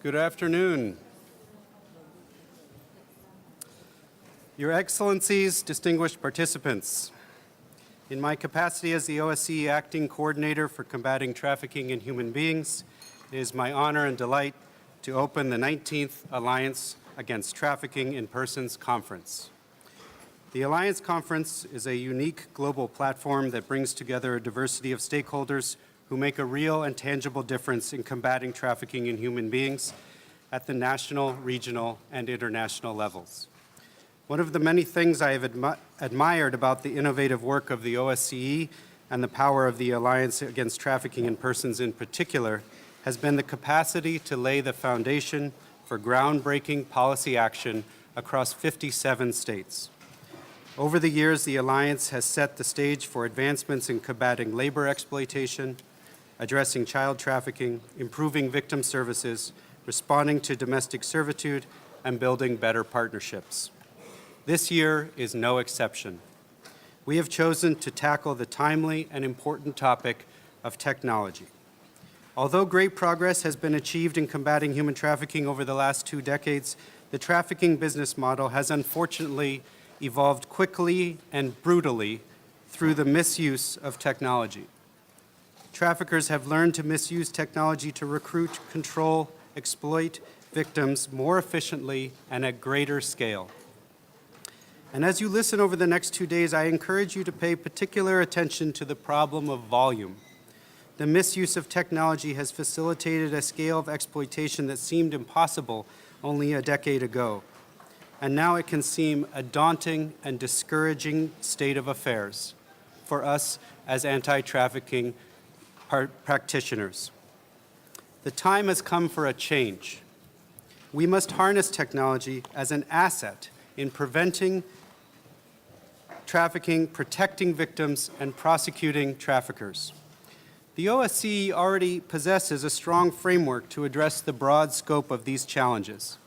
Good afternoon. Your Excellencies, distinguished participants, in my capacity as the OSCE Acting Coordinator for Combating Trafficking in Human Beings, it is my honor and delight to open the 19th Alliance Against Trafficking in Persons Conference. The Alliance Conference is a unique global platform that brings together a diversity of stakeholders who make a real and tangible difference in combating trafficking in human beings at the national, regional, and international levels. One of the many things I have admired about the innovative work of the OSCE and the power of the Alliance Against Trafficking in Persons in particular has been the capacity to lay the foundation for groundbreaking policy action across 57 states. Over the years, the Alliance has set the stage for advancements in combating labor exploitation, addressing child trafficking, improving victim services, responding to domestic servitude, and building better partnerships. This year is no exception. We have chosen to tackle the timely and important topic of technology. Although great progress has been achieved in combating human trafficking over the last 2 decades, the trafficking business model has unfortunately evolved quickly and brutally through the misuse of technology. Traffickers have learned to misuse technology to recruit, control, exploit victims more efficiently and at greater scale. And as you listen over the next 2 days, I encourage you to pay particular attention to the problem of volume. The misuse of technology has facilitated a scale of exploitation that seemed impossible only a decade ago. And now it can seem a daunting and discouraging state of affairs for us as anti-trafficking practitioners. The time has come for a change. We must harness technology as an asset in preventing trafficking, protecting victims, and prosecuting traffickers. The OSCE already possesses a strong framework to address the broad scope of these challenges.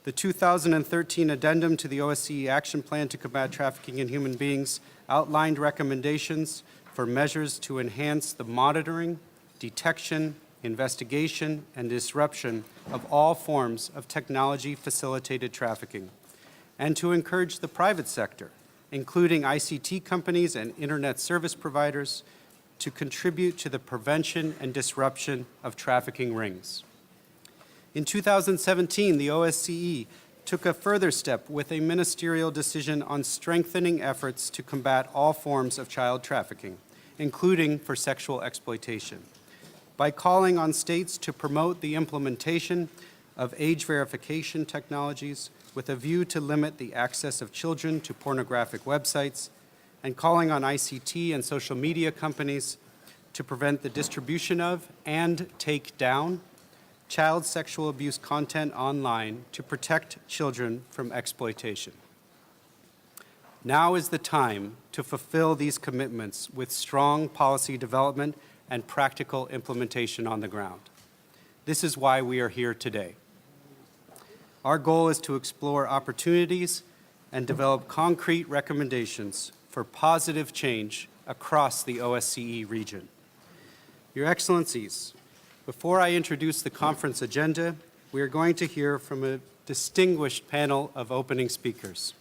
The 2013 addendum to the OSCE Action Plan to Combat Trafficking in Human Beings outlined recommendations for measures to enhance the monitoring, detection, investigation, and disruption of all forms of technology-facilitated trafficking, and to encourage the private sector, including ICT companies and internet service providers, to contribute to the prevention and disruption of trafficking rings. In 2017, the OSCE took a further step with a ministerial decision on strengthening efforts to combat all forms of child trafficking, including for sexual exploitation, by calling on states to promote the implementation of age verification technologies with a view to limit the access of children to pornographic websites, and calling on ICT and social media companies to prevent the distribution of and take down child sexual abuse content online to protect children from exploitation. Now is the time to fulfill these commitments with strong policy development and practical implementation on the ground. This is why we are here today. Our goal is to explore opportunities and develop concrete recommendations for positive change across the OSCE region. Your Excellencies, before I introduce the conference agenda, we are going to hear from a distinguished panel of opening speakers.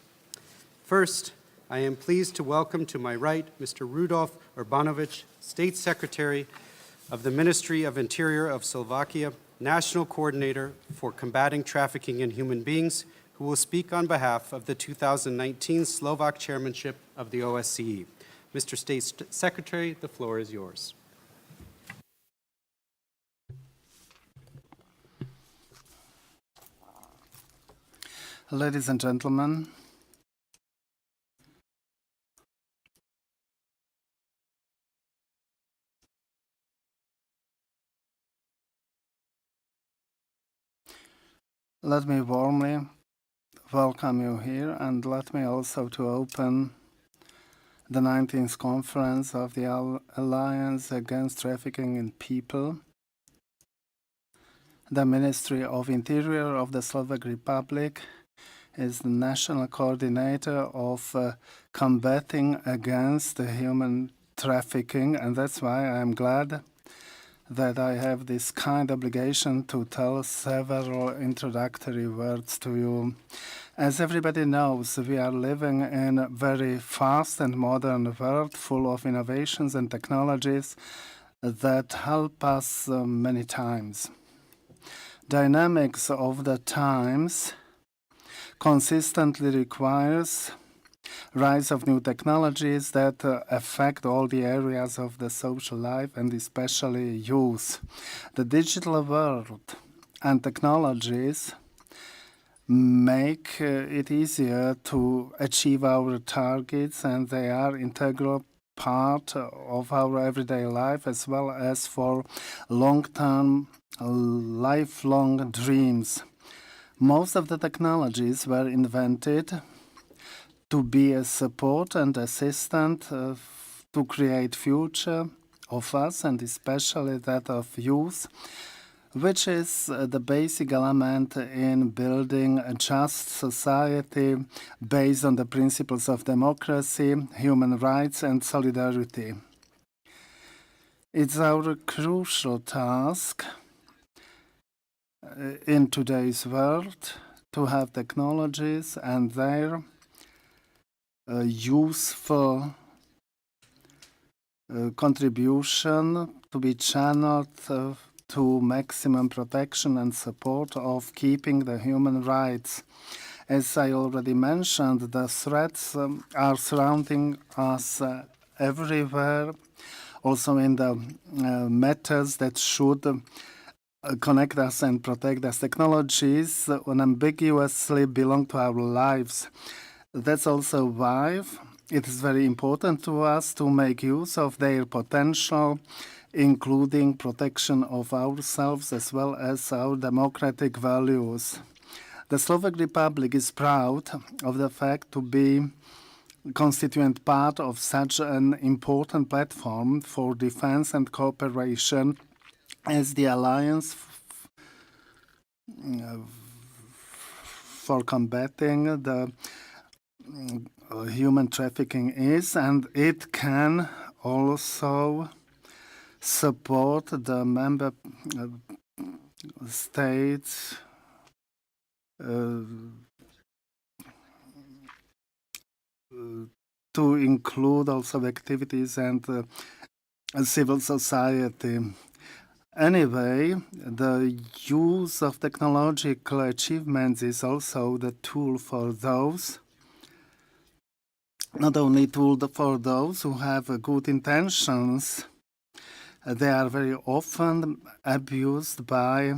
First, I am pleased to welcome to my right Mr. Rudolf Urbanovič, State Secretary of the Ministry of Interior of Slovakia, National Coordinator for Combating Trafficking in Human Beings, who will speak on behalf of the 2019 Slovak chairmanship of the OSCE. Mr. State Secretary, the floor is yours. Ladies and gentlemen, let me warmly welcome you here, and let me also to open the 19th conference of the Alliance Against Trafficking in People. The Ministry of Interior of the Slovak Republic is the national coordinator of combating against human trafficking, and that's why I'm glad that I have this kind obligation to tell several introductory words to you. As everybody knows, we are living in a very fast and modern world full of innovations and technologies that help us many times. Dynamics of the times consistently requires rise of new technologies that affect all the areas of the social life and especially youth. The digital world and technologies make it easier to achieve our targets, and they are integral part of our everyday life as well as for long-term, lifelong dreams. Most of the technologies were invented to be a support and assistant to create future of us and especially that of youth, which is the basic element in building a just society based on the principles of democracy, human rights, and solidarity. It's our crucial task in today's world to have technologies and their useful contribution to be channeled to maximum protection and support of keeping the human rights. As I already mentioned, the threats are surrounding us everywhere, also in the matters that should connect us and protect us. Technologies unambiguously belong to our lives. That's also why it is very important to us to make use of their potential, including protection of ourselves as well as our democratic values. The Slovak Republic is proud of the fact to be a constituent part of such an important platform for defense and cooperation as the Alliance for combating the human trafficking is, and it can also support the member states to include also activities and civil society. Anyway, the use of technological achievements is also the tool for those, not only tool for those who have good intentions. They are very often abused by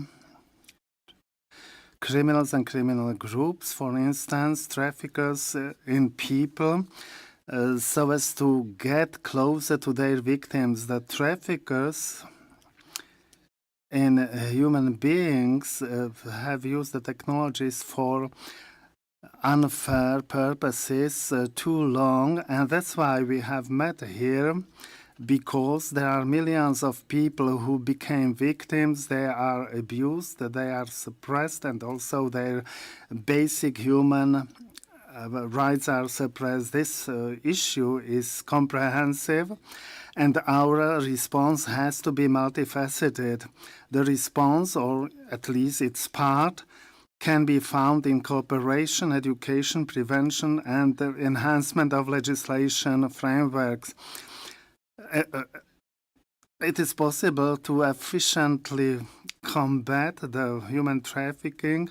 criminals and criminal groups, for instance, traffickers in people, so as to get closer to their victims. The traffickers in human beings have used the technologies for unfair purposes too long, and that's why we have met here, because there are millions of people who became victims. They are abused, they are suppressed, and also their basic human rights are suppressed. This issue is comprehensive, and our response has to be multifaceted. The response, or at least its part, can be found in cooperation, education, prevention, and the enhancement of legislation frameworks. It is possible to efficiently combat the human trafficking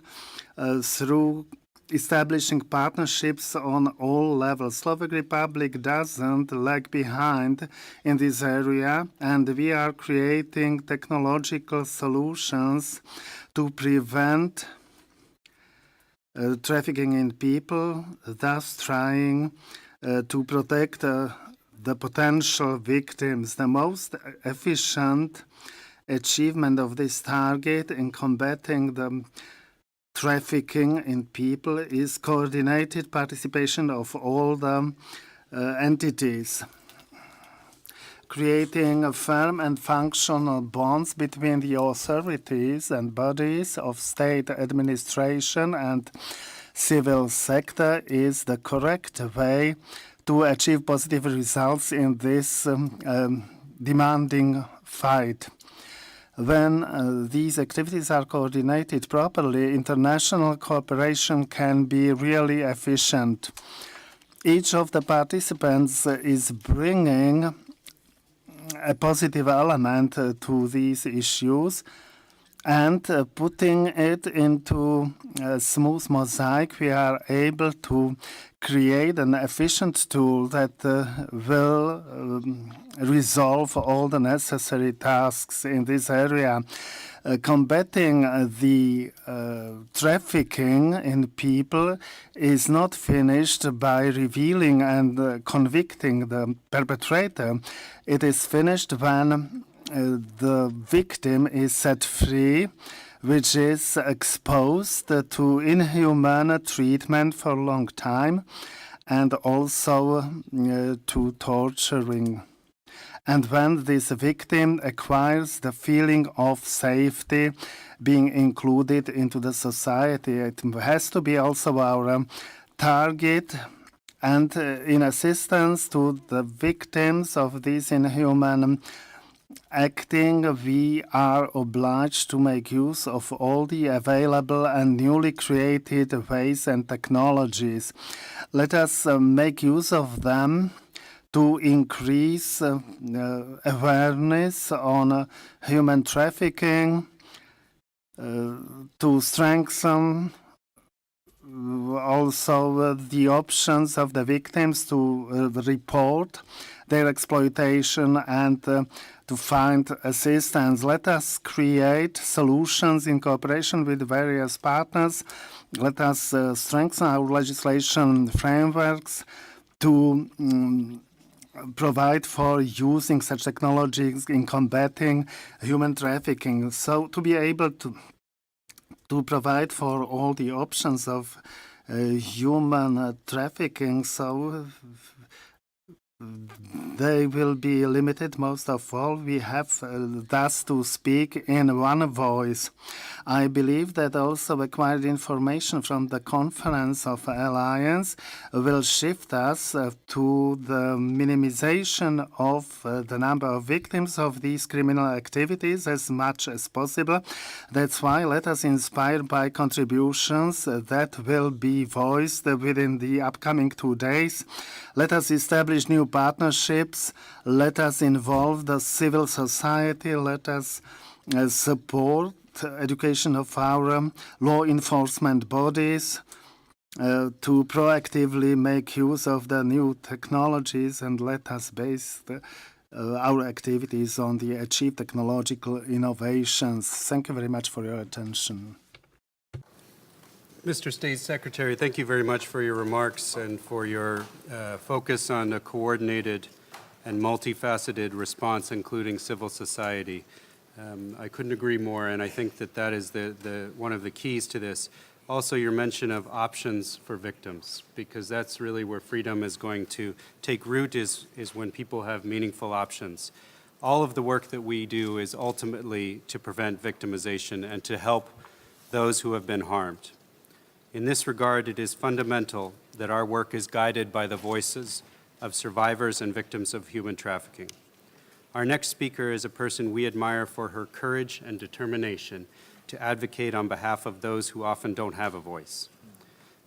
through establishing partnerships on all levels. Slovak Republic doesn't lag behind in this area, and we are creating technological solutions to prevent trafficking in people, thus trying to protect the potential victims. The most efficient achievement of this target in combating the trafficking in people is coordinated participation of all the entities, creating a firm and functional bonds between the authorities and bodies of state administration and civil sector is the correct way to achieve positive results in this demanding fight. when these activities are coordinated properly, international cooperation can be really efficient. Each of the participants is bringing a positive element to these issues, and putting it into a smooth mosaic, we are able to create an efficient tool that will resolve all the necessary tasks in this area. Combating the trafficking in people is not finished by revealing and convicting the perpetrator. It is finished when the victim is set free, which is exposed to inhuman treatment for a long time, and also to torturing. And when this victim acquires the feeling of safety, being included into the society, it has to be also our target. And in assistance to the victims of this inhuman acting, we are obliged to make use of all the available and newly created ways and technologies. Let us make use of them to increase awareness on human trafficking, to strengthen also the options of the victims to report their exploitation and to find assistance. Let us create solutions in cooperation with various partners. Let us strengthen our legislation frameworks to provide for using such technologies in combating human trafficking. So to be able to provide for all the options of human trafficking, so they will be limited. Most of all, we have thus to speak in one voice. I believe that also acquired information from the Conference of Alliance will shift us to the minimization of the number of victims of these criminal activities as much as possible. That's why let us inspire by contributions that will be voiced within the upcoming 2 days. Let us establish new partnerships. Let us involve the civil society. Let us support education of our law enforcement bodies to proactively make use of the new technologies, and let us base our activities on the achieved technological innovations. Thank you very much for your attention. Mr. State Secretary, thank you very much for your remarks and for your focus on a coordinated and multifaceted response, including civil society. I couldn't agree more, and I think that that is one of the keys to this. Also, your mention of options for victims, because that's really where freedom is going to take root, is when people have meaningful options. All of the work that we do is ultimately to prevent victimization and to help those who have been harmed. In this regard, it is fundamental that our work is guided by the voices of survivors and victims of human trafficking. Our next speaker is a person we admire for her courage and determination to advocate on behalf of those who often don't have a voice.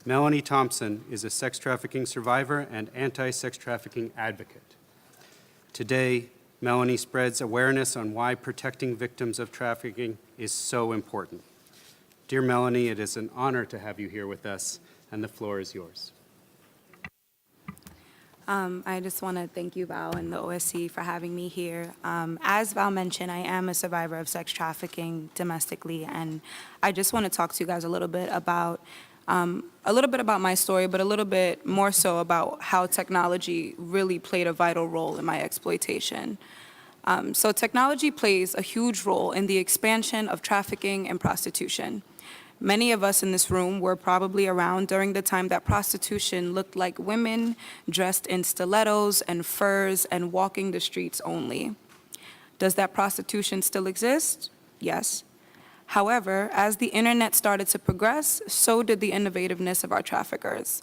Melanie Thompson is a sex trafficking survivor and anti-sex trafficking advocate. Today, Melanie spreads awareness on why protecting victims of trafficking is so important. Dear Melanie, it is an honor to have you here with us, and the floor is yours. I just want to thank you, Val, and the OSCE for having me here. As Val mentioned, I am a survivor of sex trafficking domestically, and I just want to talk to you guys a little bit about my story, but a little bit more so about how technology really played a vital role in my exploitation. So technology plays a huge role in the expansion of trafficking and prostitution. Many of us in this room were probably around during the time that prostitution looked like women dressed in stilettos and furs and walking the streets only. Does that prostitution still exist? Yes. However, as the internet started to progress, so did the innovativeness of our traffickers.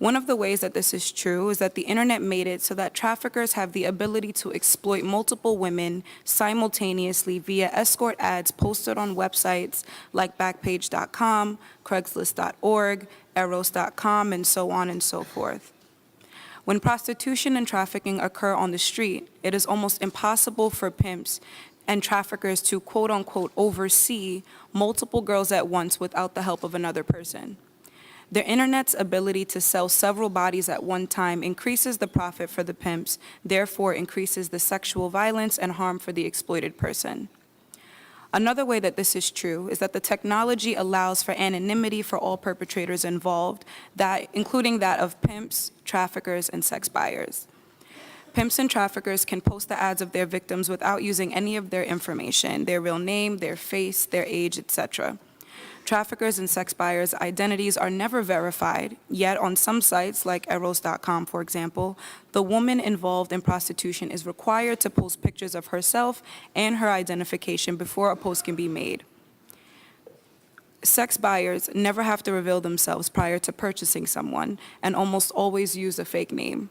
One of the ways that this is true is that the internet made it so that traffickers have the ability to exploit multiple women simultaneously via escort ads posted on websites like Backpage.com, Craigslist.org, Eros.com, and so on and so forth. When prostitution and trafficking occur on the street, it is almost impossible for pimps and traffickers to quote-unquote oversee multiple girls at once without the help of another person. The internet's ability to sell several bodies at one time increases the profit for the pimps, therefore increases the sexual violence and harm for the exploited person. Another way that this is true is that the technology allows for anonymity for all perpetrators involved, including that of pimps, traffickers, and sex buyers. Pimps and traffickers can post the ads of their victims without using any of their information, their real name, their face, their age, etc. Traffickers and sex buyers' identities are never verified, yet on some sites, like Eros.com, for example, the woman involved in prostitution is required to post pictures of herself and her identification before a post can be made. Sex buyers never have to reveal themselves prior to purchasing someone and almost always use a fake name.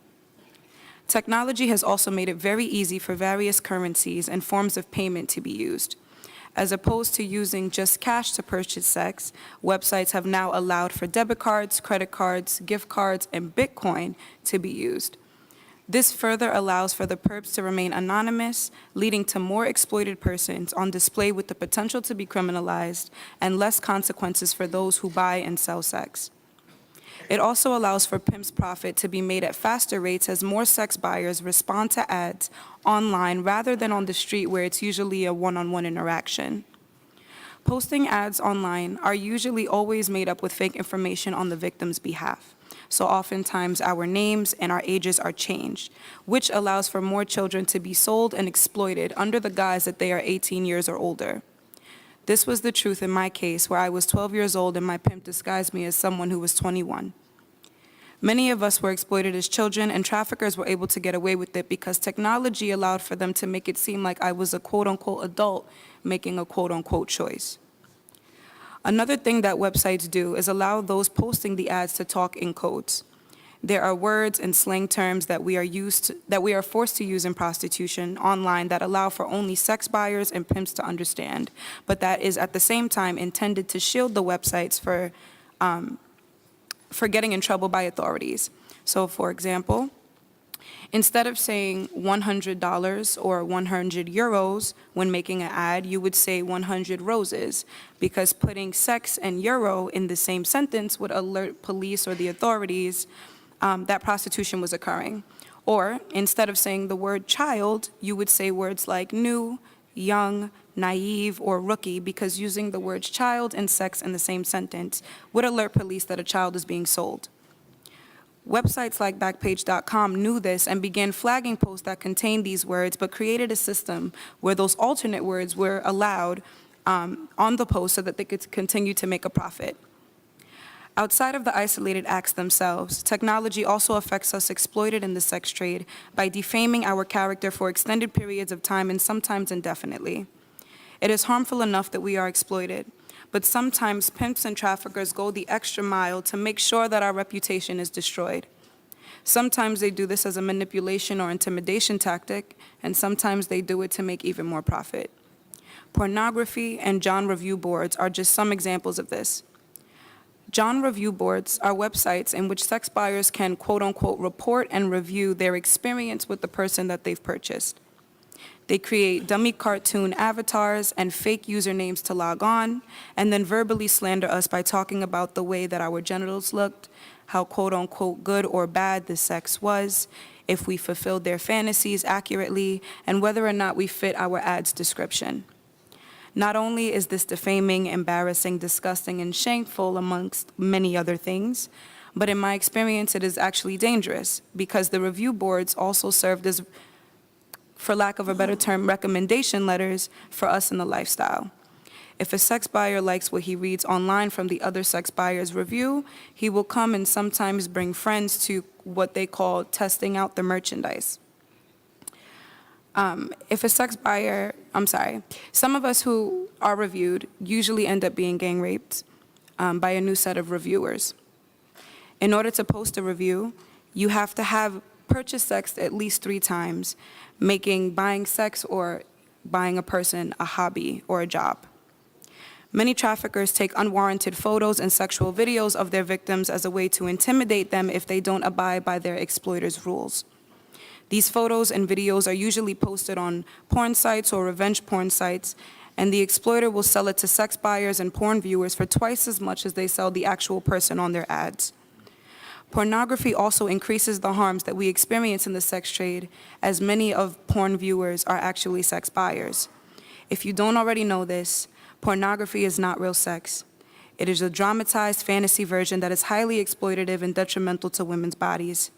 Technology has also made it very easy for various currencies and forms of payment to be used. As opposed to using just cash to purchase sex, websites have now allowed for debit cards, credit cards, gift cards, and Bitcoin to be used. This further allows for the perps to remain anonymous, leading to more exploited persons on display with the potential to be criminalized and less consequences for those who buy and sell sex. It also allows for pimps' profit to be made at faster rates as more sex buyers respond to ads online rather than on the street where it's usually a one-on-one interaction. Posting ads online are usually always made up with fake information on the victim's behalf. So oftentimes our names and our ages are changed, which allows for more children to be sold and exploited under the guise that they are 18 years or older. This was the truth in my case, where I was 12 years old and my pimp disguised me as someone who was 21. Many of us were exploited as children, and traffickers were able to get away with it because technology allowed for them to make it seem like I was a quote-unquote adult making a quote-unquote choice. Another thing that websites do is allow those posting the ads to talk in codes. There are words and slang terms that we are forced to use in prostitution online that allow for only sex buyers and pimps to understand, but that is at the same time intended to shield the websites for getting in trouble by authorities. So for example, instead of saying $100 or 100 euros when making an ad, you would say 100 roses, because putting sex and euro in the same sentence would alert police or the authorities that prostitution was occurring. Or instead of saying the word child, you would say words like new, young, naive, or rookie, because using the words child and sex in the same sentence would alert police that a child is being sold. Websites like Backpage.com knew this and began flagging posts that contained these words, but created a system where those alternate words were allowed on the post so that they could continue to make a profit. Outside of the isolated acts themselves, technology also affects us exploited in the sex trade by defaming our character for extended periods of time and sometimes indefinitely. It is harmful enough that we are exploited, but sometimes pimps and traffickers go the extra mile to make sure that our reputation is destroyed. Sometimes they do this as a manipulation or intimidation tactic, and sometimes they do it to make even more profit. Pornography and John review boards are just some examples of this. John review boards are websites in which sex buyers can quote-unquote report and review their experience with the person that they've purchased. They create dummy cartoon avatars and fake usernames to log on, and then verbally slander us by talking about the way that our genitals looked, how quote-unquote good or bad the sex was, if we fulfilled their fantasies accurately, and whether or not we fit our ad's description. Not only is this defaming, embarrassing, disgusting, and shameful amongst many other things, but in my experience it is actually dangerous because the review boards also served as, for lack of a better term, recommendation letters for us in the lifestyle. If a sex buyer likes what he reads online from the other sex buyer's review, he will come and sometimes bring friends to what they call testing out the merchandise. If a sex buyer, some of us who are reviewed usually end up being gang raped by a new set of reviewers. In order to post a review, you have to have purchased sex at least 3 times, making buying sex or buying a person a hobby or a job. Many traffickers take unwarranted photos and sexual videos of their victims as a way to intimidate them if they don't abide by their exploiters' rules. These photos and videos are usually posted on porn sites or revenge porn sites, and the exploiter will sell it to sex buyers and porn viewers for twice as much as they sell the actual person on their ads. Pornography also increases the harms that we experience in the sex trade, as many of porn viewers are actually sex buyers. If you don't already know this, pornography is not real sex. It is a dramatized fantasy version that is highly exploitative and detrimental to women's bodies.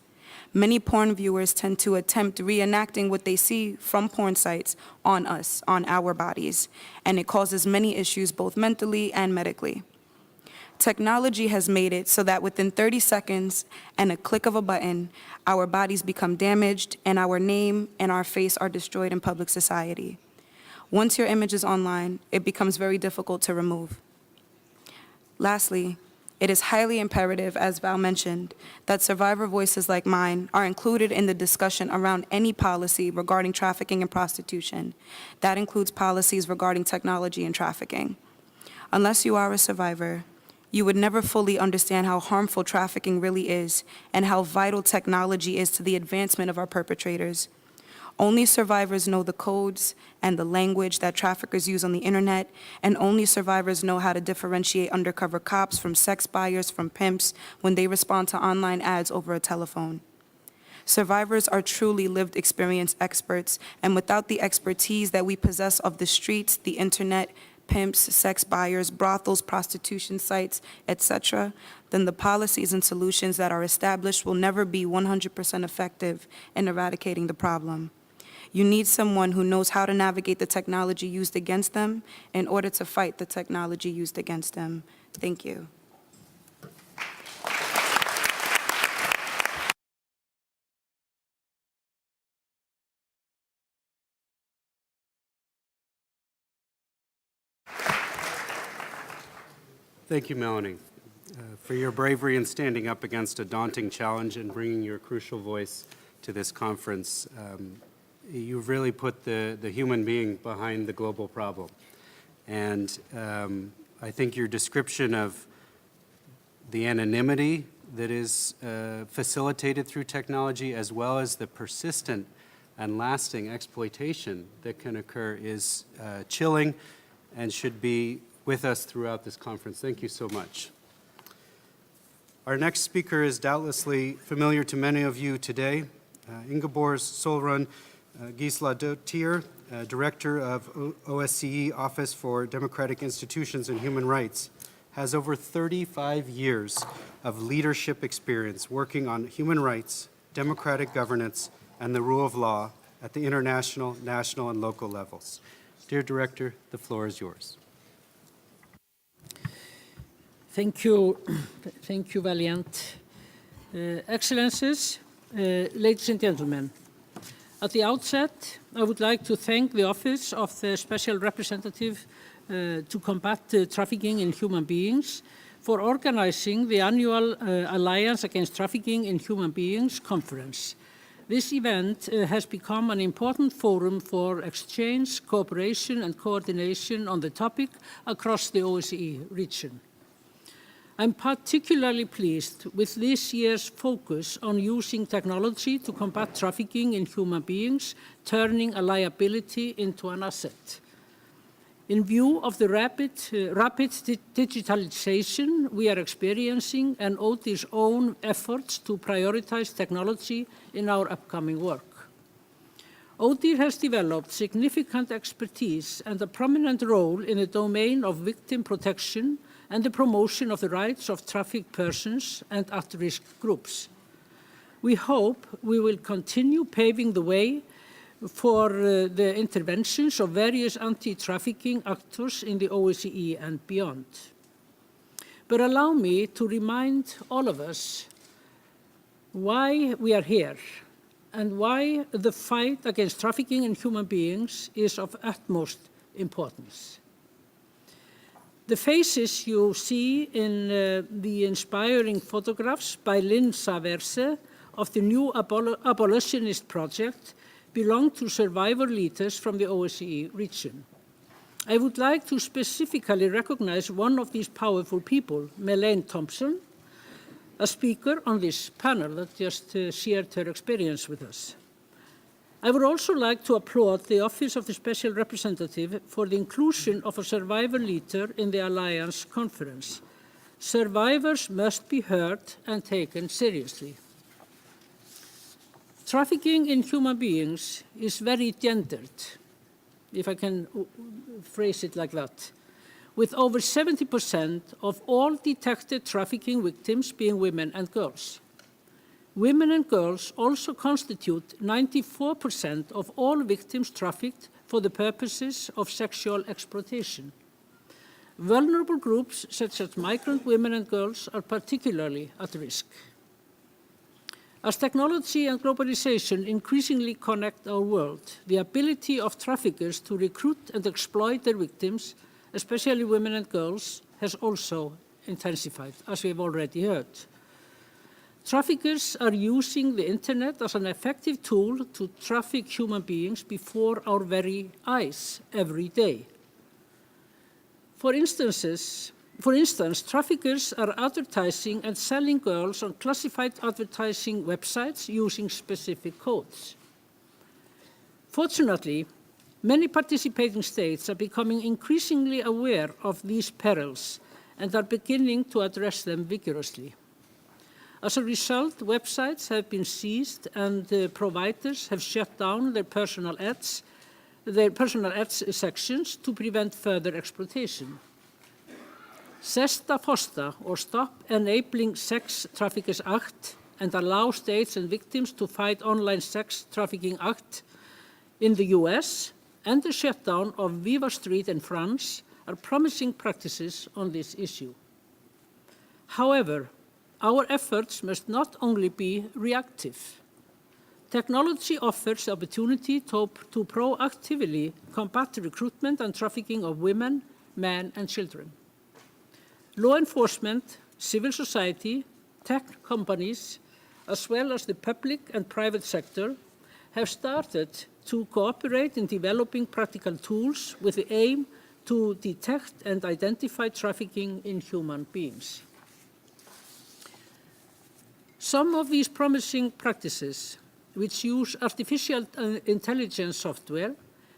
Many porn viewers tend to attempt reenacting what they see from porn sites on us, on our bodies, and it causes many issues both mentally and medically. Technology has made it so that within 30 seconds and a click of a button, our bodies become damaged and our name and our face are destroyed in public society. Once your image is online, it becomes very difficult to remove. Lastly, it is highly imperative, as Val mentioned, that survivor voices like mine are included in the discussion around any policy regarding trafficking and prostitution. That includes policies regarding technology and trafficking. Unless you are a survivor, you would never fully understand how harmful trafficking really is and how vital technology is to the advancement of our perpetrators. Only survivors know the codes and the language that traffickers use on the internet, and only survivors know how to differentiate undercover cops from sex buyers from pimps when they respond to online ads over a telephone. Survivors are truly lived experience experts, and without the expertise that we possess of the streets, the internet, pimps, sex buyers, brothels, prostitution sites, etc., then the policies and solutions that are established will never be 100% effective in eradicating the problem. You need someone who knows how to navigate the technology used against them in order to fight the technology used against them. Thank you. Thank you, Melanie, for your bravery in standing up against a daunting challenge and bringing your crucial voice to this conference. You've really put the human being behind the global problem. And I think your description of the anonymity that is facilitated through technology, as well as the persistent and lasting exploitation that can occur, is chilling and should be with us throughout this conference. Thank you so much. Our next speaker is doubtlessly familiar to many of you today. Ingibjörg Sólrún Gísladóttir, Director of OSCE Office for Democratic Institutions and Human Rights, has over 35 years of leadership experience working on human rights, democratic governance, and the rule of law at the international, national, and local levels. Dear Director, the floor is yours. Thank you, Valiant. Excellencies, ladies and gentlemen, at the outset, I would like to thank the Office of the Special Representative to combat trafficking in human beings for organizing the annual Alliance Against Trafficking in Human Beings conference. This event has become an important forum for exchange, cooperation, and coordination on the topic across the OSCE region. I'm particularly pleased with this year's focus on using technology to combat trafficking in human beings, turning a liability into an asset. In view of the rapid digitalization we are experiencing and ODIHR's own efforts to prioritize technology in our upcoming work. ODIHR has developed significant expertise and a prominent role in the domain of victim protection and the promotion of the rights of trafficked persons and at-risk groups. We hope we will continue paving the way for the interventions of various anti-trafficking actors in the OSCE and beyond. But allow me to remind all of us why we are here and why the fight against trafficking in human beings is of utmost importance. The faces you see in the inspiring photographs by Lynn Saverse of the new abolitionist project belong to survivor leaders from the OSCE region. I would like to specifically recognize one of these powerful people, Melanie Thompson, a speaker on this panel that just shared her experience with us. I would also like to applaud the Office of the Special Representative for the inclusion of a survivor leader in the Alliance Conference. Survivors must be heard and taken seriously. Trafficking in human beings is very gendered, if I can phrase it like that, with over 70% of all detected trafficking victims being women and girls. Women and girls also constitute 94% of all victims trafficked for the purposes of sexual exploitation. Vulnerable groups such as migrant women and girls are particularly at risk. As technology and globalization increasingly connect our world, the ability of traffickers to recruit and exploit their victims, especially women and girls, has also intensified, as we have already heard. Traffickers are using the internet as an effective tool to traffic human beings before our very eyes every day. For instance, traffickers are advertising and selling girls on classified advertising websites using specific codes. Fortunately, many participating states are becoming increasingly aware of these perils and are beginning to address them vigorously. As a result, websites have been seized and providers have shut down their personal ads sections to prevent further exploitation. SESTA FOSTA, or Stop Enabling Sex Traffickers Act, and Allow States and Victims to Fight Online Sex Trafficking Act in the US, and the shutdown of Viva Street in France are promising practices on this issue. However, our efforts must not only be reactive. Technology offers the opportunity to proactively combat recruitment and trafficking of women, men, and children. Law enforcement, civil society, tech companies, as well as the public and private sector, have started to cooperate in developing practical tools with the aim to detect and identify trafficking in human beings. Some of these promising practices, which use artificial intelligence software,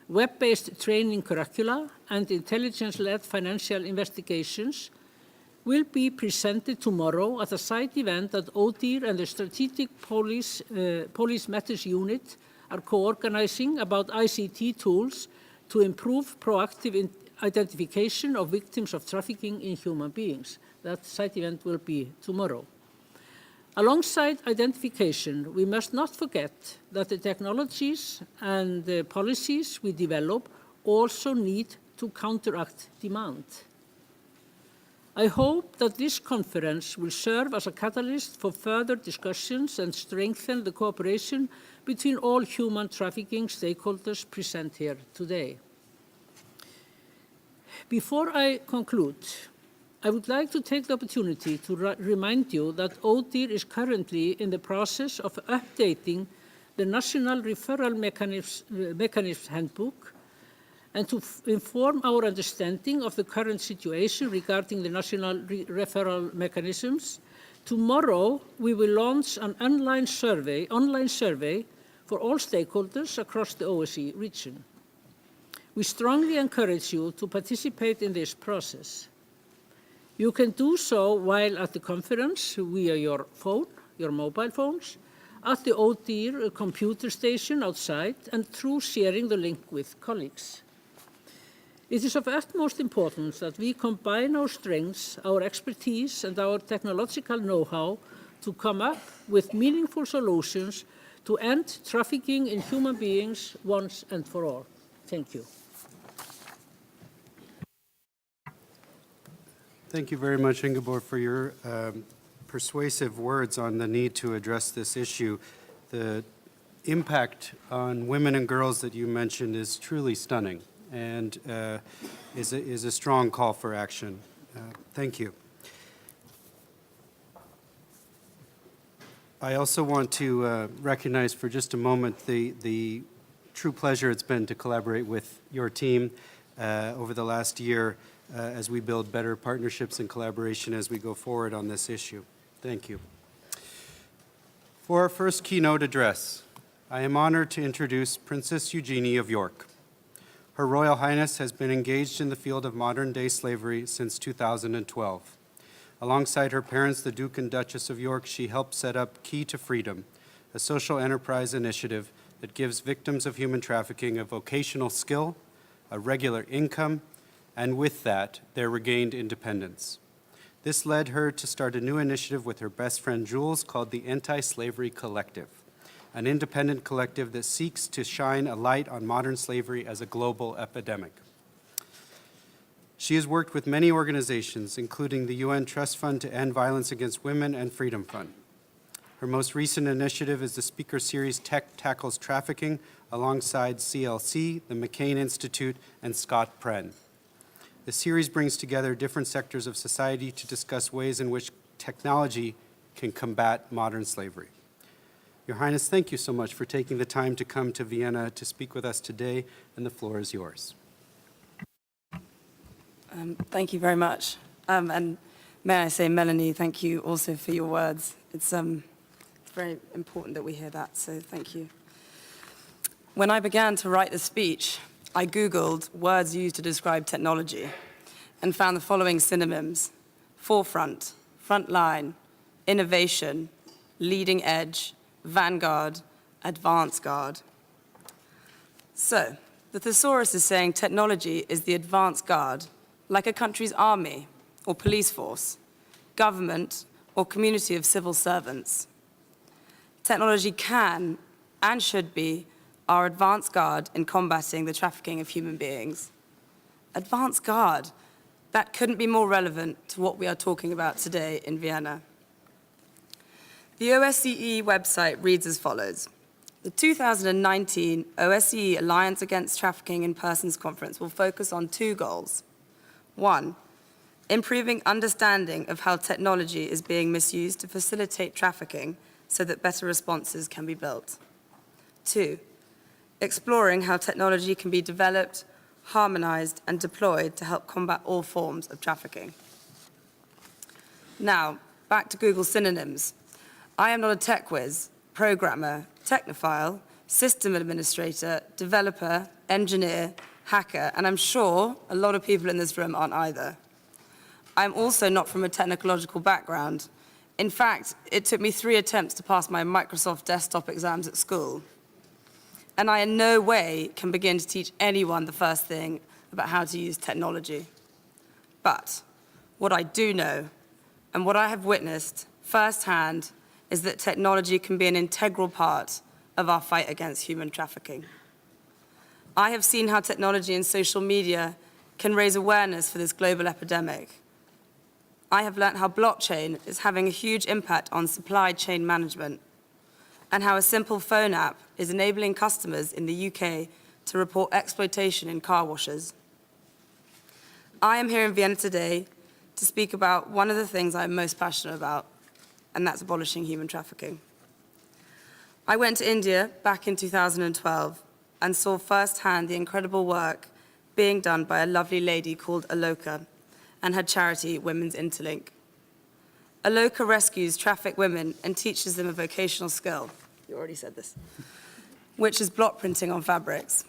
web-based training curricula, and intelligence-led financial investigations, will be presented tomorrow at a side event that ODIHR and the Strategic Police Matters Unit are co-organizing about ICT tools to improve proactive identification of victims of trafficking in human beings. That side event will be tomorrow. Alongside identification, we must not forget that the technologies and the policies we develop also need to counteract demand. I hope that this conference will serve as a catalyst for further discussions and strengthen the cooperation between all human trafficking stakeholders present here today. Before I conclude, I would like to take the opportunity to remind you that ODIHR is currently in the process of updating the National Referral Mechanism Handbook and to inform our understanding of the current situation regarding the national referral mechanisms. Tomorrow, we will launch an online survey for all stakeholders across the OSCE region. We strongly encourage you to participate in this process. You can do so while at the conference via your phone, your mobile phones, at the ODIHR computer station outside, and through sharing the link with colleagues. It is of utmost importance that we combine our strengths, our expertise, and our technological know-how to come up with meaningful solutions to end trafficking in human beings once and for all. Thank you. Thank you very much, Ingibjörg, for your persuasive words on the need to address this issue. The impact on women and girls that you mentioned is truly stunning. and is a strong call for action. Thank you. I also want to recognize for just a moment the true pleasure it's been to collaborate with your team over the last year as we build better partnerships and collaboration as we go forward on this issue. Thank you. For our first keynote address, I am honored to introduce Princess Eugenie of York. Her Royal Highness has been engaged in the field of modern-day slavery since 2012. Alongside her parents, the Duke and Duchess of York, she helped set up Key to Freedom, a social enterprise initiative that gives victims of human trafficking a vocational skill, a regular income, and with that, their regained independence. This led her to start a new initiative with her best friend Jules called the Anti-Slavery Collective, an independent collective that seeks to shine a light on modern slavery as a global epidemic. She has worked with many organizations, including the UN Trust Fund to End Violence Against Women and Freedom Fund. Her most recent initiative is the speaker series Tech Tackles Trafficking alongside CLC, the McCain Institute, and Scott Prenn. The series brings together different sectors of society to discuss ways in which technology can combat modern slavery. Your Highness, thank you so much for taking the time to come to Vienna to speak with us today, and the floor is yours. Thank you very much. And may I say, Melanie, thank you also for your words. It's very important that we hear that, so thank you. When I began to write the speech, I Googled words used to describe technology and found the following synonyms: forefront, frontline, innovation, leading edge, vanguard, advance guard. So, the thesaurus is saying technology is the advance guard, like a country's army or police force, government or community of civil servants. Technology can and should be our advance guard in combating the trafficking of human beings. Advance guard, that couldn't be more relevant to what we are talking about today in Vienna. The OSCE website reads as follows: the 2019 OSCE Alliance Against Trafficking in Persons Conference will focus on two goals. 1, improving understanding of how technology is being misused to facilitate trafficking so that better responses can be built. 2, exploring how technology can be developed, harmonized, and deployed to help combat all forms of trafficking. Now, back to Google synonyms. I am not a tech whiz, programmer, technophile, system administrator, developer, engineer, hacker, and I'm sure a lot of people in this room aren't either. I'm also not from a technological background. In fact, it took me 3 attempts to pass my Microsoft desktop exams at school. And I in no way can begin to teach anyone the first thing about how to use technology. But what I do know, and what I have witnessed firsthand, is that technology can be an integral part of our fight against human trafficking. I have seen how technology and social media can raise awareness for this global epidemic. I have learned how blockchain is having a huge impact on supply chain management, and how a simple phone app is enabling customers in the UK to report exploitation in car washes. I am here in Vienna today to speak about one of the things I'm most passionate about, and that's abolishing human trafficking. I went to India back in 2012 and saw firsthand the incredible work being done by a lovely lady called Aloka and her charity, Women's Interlink. Aloka rescues trafficked women and teaches them a vocational skill, you already said this, which is block printing on fabrics.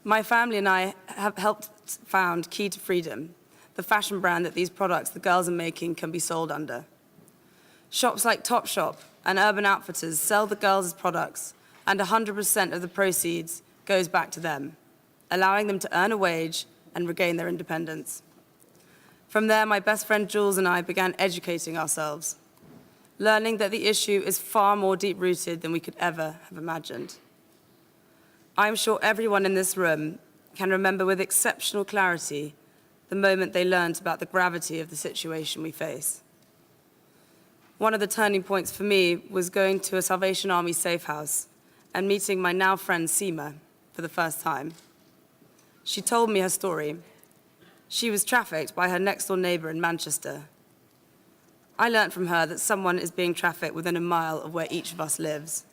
My family and I have helped found Key to Freedom, the fashion brand that these products the girls are making can be sold under. Shops like Topshop and Urban Outfitters sell the girls' products, and 100% of the proceeds goes back to them, allowing them to earn a wage and regain their independence. From there, my best friend Jules and I began educating ourselves, learning that the issue is far more deep-rooted than we could ever have imagined. I'm sure everyone in this room can remember with exceptional clarity the moment they learned about the gravity of the situation we face. One of the turning points for me was going to a Salvation Army safe house and meeting my now friend Seema for the first time. She told me her story. She was trafficked by her next-door neighbour in Manchester. I learnt from her that someone is being trafficked within a mile of where each of us lives.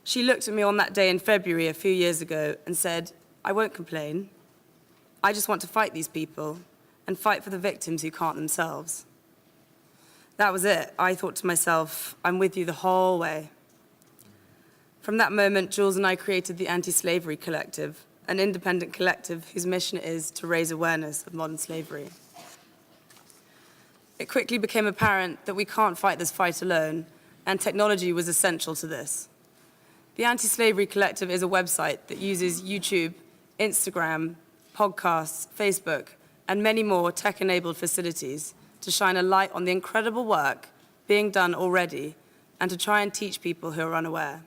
She looked at me on that day in February a few years ago and said, "I won't complain. I just want to fight these people and fight for the victims who can't themselves." That was it. I thought to myself, I'm with you the whole way. From that moment, Jules and I created the Anti-Slavery Collective, an independent collective whose mission is to raise awareness of modern slavery. It quickly became apparent that we can't fight this fight alone, and technology was essential to this. The Anti-Slavery Collective is a website that uses YouTube, Instagram, podcasts, Facebook, and many more tech-enabled facilities to shine a light on the incredible work being done already and to try and teach people who are unaware.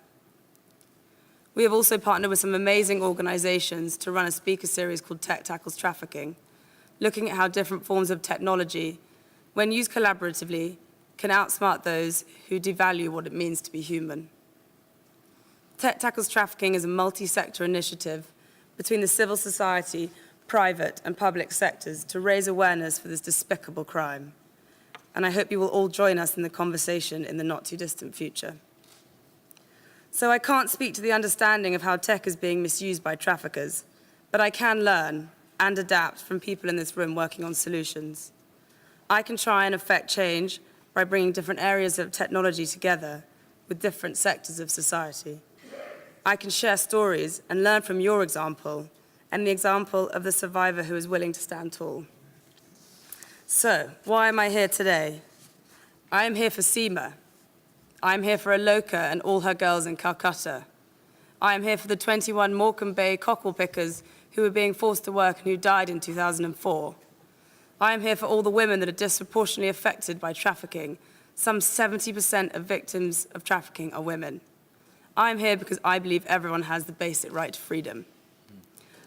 We have also partnered with some amazing organizations to run a speaker series called Tech Tackles Trafficking, looking at how different forms of technology, when used collaboratively, can outsmart those who devalue what it means to be human. Tech Tackles Trafficking is a multi-sector initiative between the civil society, private and public sectors to raise awareness for this despicable crime. And I hope you will all join us in the conversation in the not-too-distant future. So I can't speak to the understanding of how tech is being misused by traffickers, but I can learn and adapt from people in this room working on solutions. I can try and affect change by bringing different areas of technology together with different sectors of society. I can share stories and learn from your example and the example of the survivor who is willing to stand tall. So, why am I here today? I am here for Seema. I am here for Aloka and all her girls in Calcutta. I am here for the 21 Morecambe Bay cockle pickers who were being forced to work and who died in 2004. I am here for all the women that are disproportionately affected by trafficking. Some 70% of victims of trafficking are women. I am here because I believe everyone has the basic right to freedom.